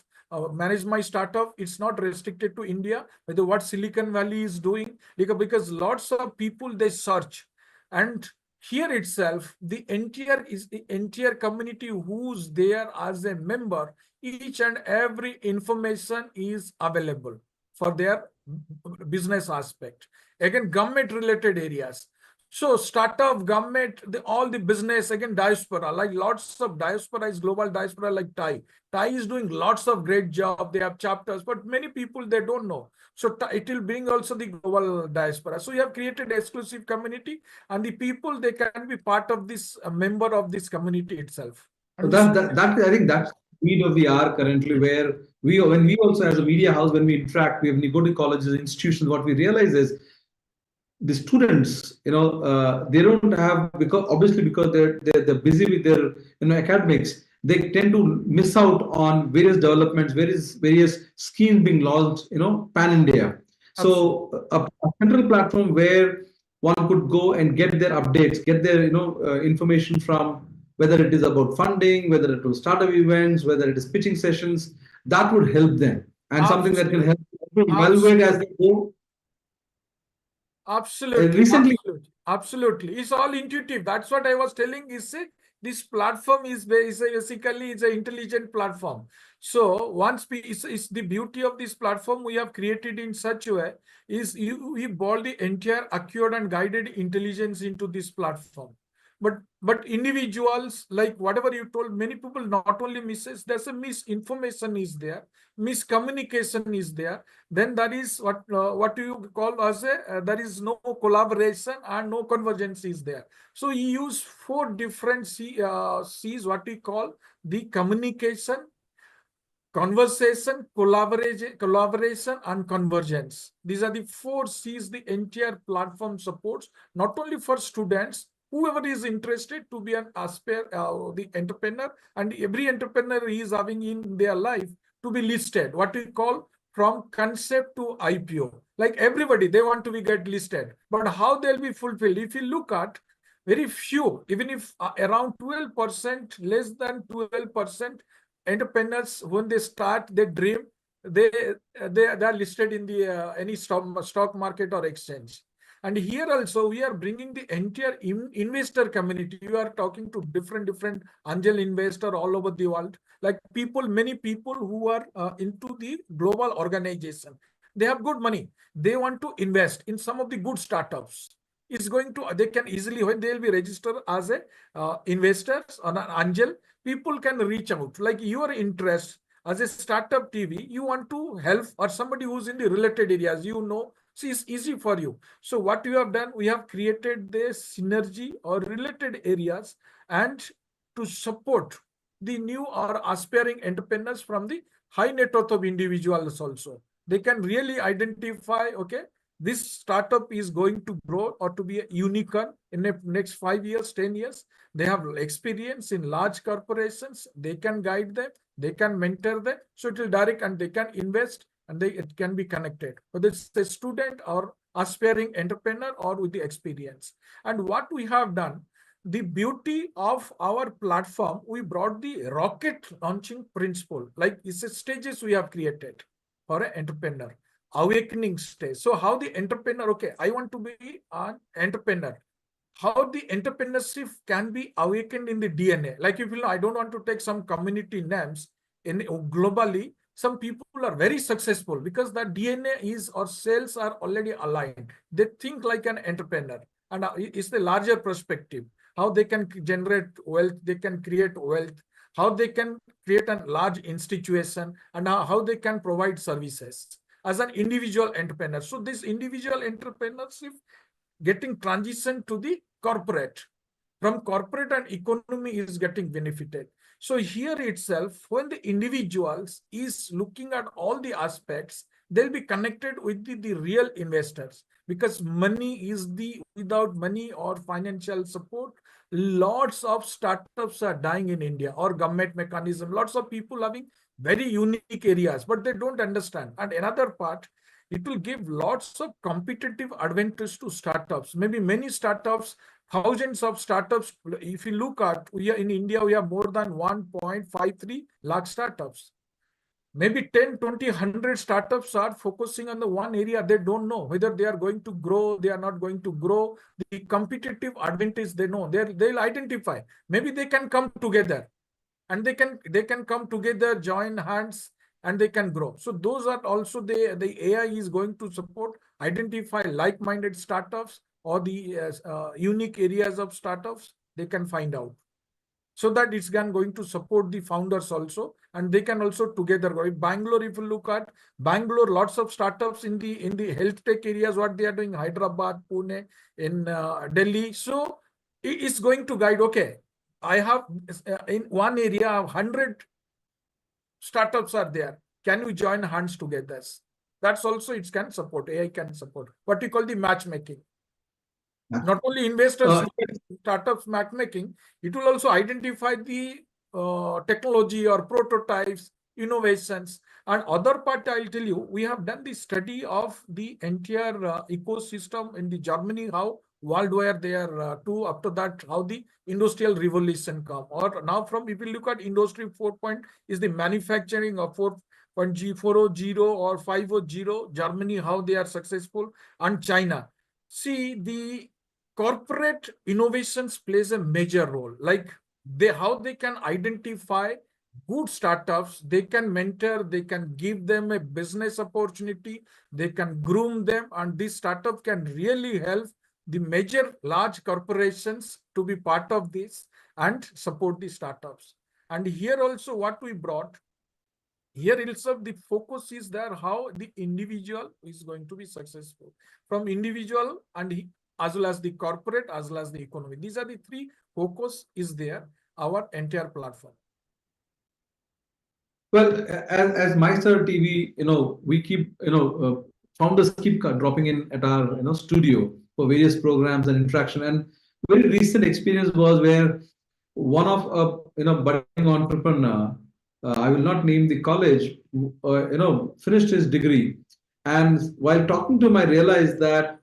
manage my startup, it's not restricted to India, whether what Silicon Valley is doing, because lots of people, they search. And here itself, the entire community who's there as a member, each and every information is available for their business aspect. Again, government related areas. So startup, government, all the business, again, diaspora, like lots of diaspora is global diaspora, like Thai. Thai is doing lots of great job. They have chapters, but many people, they don't know. So it will bring also the global diaspora. So we have created exclusive community, and the people, they can be part of this, a member of this community itself. So that I think that's the need of the hour currently, where when we also as a media house, when we interact, when we go to colleges, institutions, what we realize is the students, they don't have, because obviously because they're busy with their academics, they tend to miss out on various developments, various schemes being launched, pan India. So a central platform where one could go and get their updates, get their information from, whether it is about funding, whether it was startup events, whether it is pitching sessions, that would help them, and something that can help them evaluate as they go. Absolutely, Recently, absolutely. It's all intuitive. That's what I was telling. Is it? This platform is basically, it's an intelligent platform. So once it's the beauty of this platform we have created in such a way is we brought the entire acquired and guided intelligence into this platform. But individuals, like whatever you told, many people not only misses, there's a misinformation is there, miscommunication is there. Then that is what you call as there is no collaboration and no convergence is there. So you use 4 different C's, what we call the communication, conversation, collaboration, and convergence. These are the 4 C's the entire platform supports, not only for students, whoever is interested to be an the entrepreneur, and every entrepreneur is having in their life to be listed, what we call from concept to IPO. Like everybody, they want to get listed, but how they'll be fulfilled? If you look at very few, even if around 12%, less than 12% entrepreneurs, when they start their dream, they are listed in the any stock market or exchange. And here also we are bringing the entire investor community. You are talking to different angel investor all over the world, like many people who are into the global organization. They have good money. They want to invest in some of the good startups. They can easily, when they will be registered as a investors or an angel, people can reach out. Like your interest as a startup TV, you want to help, or somebody who's in the related areas, see, it's easy for you. So what we have done, we have created this synergy or related areas, and to support the new or aspiring entrepreneurs from the high net worth of individuals also. They can really identify, okay, this startup is going to grow or to be a unicorn in the next 5 years, 10 years. They have experience in large corporations. They can guide them. They can mentor them. So it will direct, and they can invest, and it can be connected, whether it's a student or aspiring entrepreneur or with the experience. And what we have done, the beauty of our platform, we brought the rocket launching principle, like it's a stages we have created for an entrepreneur, awakening stage. So how the entrepreneur, okay, I want to be an entrepreneur. How the entrepreneurship can be awakened in the DNA. Like if you know, I don't want to take some community names in globally. Some people are very successful because the DNA is or cells are already aligned. They think like an entrepreneur, and it's the larger perspective. How they can generate wealth, they can create wealth, how they can create a large institution, and how they can provide services as an individual entrepreneur. So this individual entrepreneurship getting transition to the corporate. From corporate and economy is getting benefited. So here itself, when the individuals is looking at all the aspects, they'll be connected with the real investors, because money is without money or financial support, lots of startups are dying in India, or government mechanism. Lots of people having very unique areas, but they don't understand. And another part, it will give lots of competitive advantage to startups. Maybe many startups, thousands of startups. If you look at, we are in India, we have more than 1.53 lakh startups. Maybe 10, 20, 100 startups are focusing on the one area. They don't know whether they are going to grow, they are not going to grow. The competitive advantage they know, they'll identify. Maybe they can come together, and they can come together, join hands, and they can grow. So those are also the AI is going to support, identify like-minded startups or the unique areas of startups they can find out. So that it's going to support the founders also, and they can also together go. In Bangalore, if you look at Bangalore, lots of startups in the health tech areas, what they are doing, Hyderabad, Pune, in Delhi. So it's going to guide, okay, I have in one area 100 startups are there. Can we join hands together? That's also it can support. AI can support what we call the matchmaking. Not only investors, startups matchmaking, it will also identify the technology or prototypes, innovations. And other part, I'll tell you, we have done the study of the entire ecosystem in the Germany, how worldwide they are to up to that, how the industrial revolution come. Or now from, if you look at industry 4.0 is the manufacturing of 4.0 or 5.0, Germany, how they are successful, and China. See, the corporate innovations plays a major role, like how they can identify good startups, they can mentor, they can give them a business opportunity, they can groom them, and this startup can really help the major large corporations to be part of this and support the startups. And here also what we brought, here itself the focus is there, how the individual is going to be successful, from individual and as well as the corporate, as well as the economy. These are the three focus is there, our entire platform. Well, as MyStartupTV, we keep, founders keep dropping in at our, studio for various programs and interaction. And very recent experience was where one of budding entrepreneur, I will not name the college, finished his degree, and while talking to him, I realized that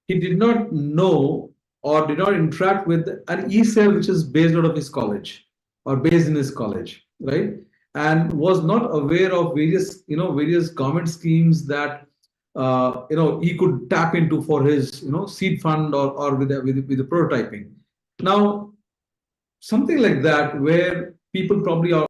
he did not know or did not interact with an e-cell which is based out of his college or based in his college, right? And was not aware of various government schemes that he could tap into for his seed fund or with the prototyping. Now, something like that, where people probably are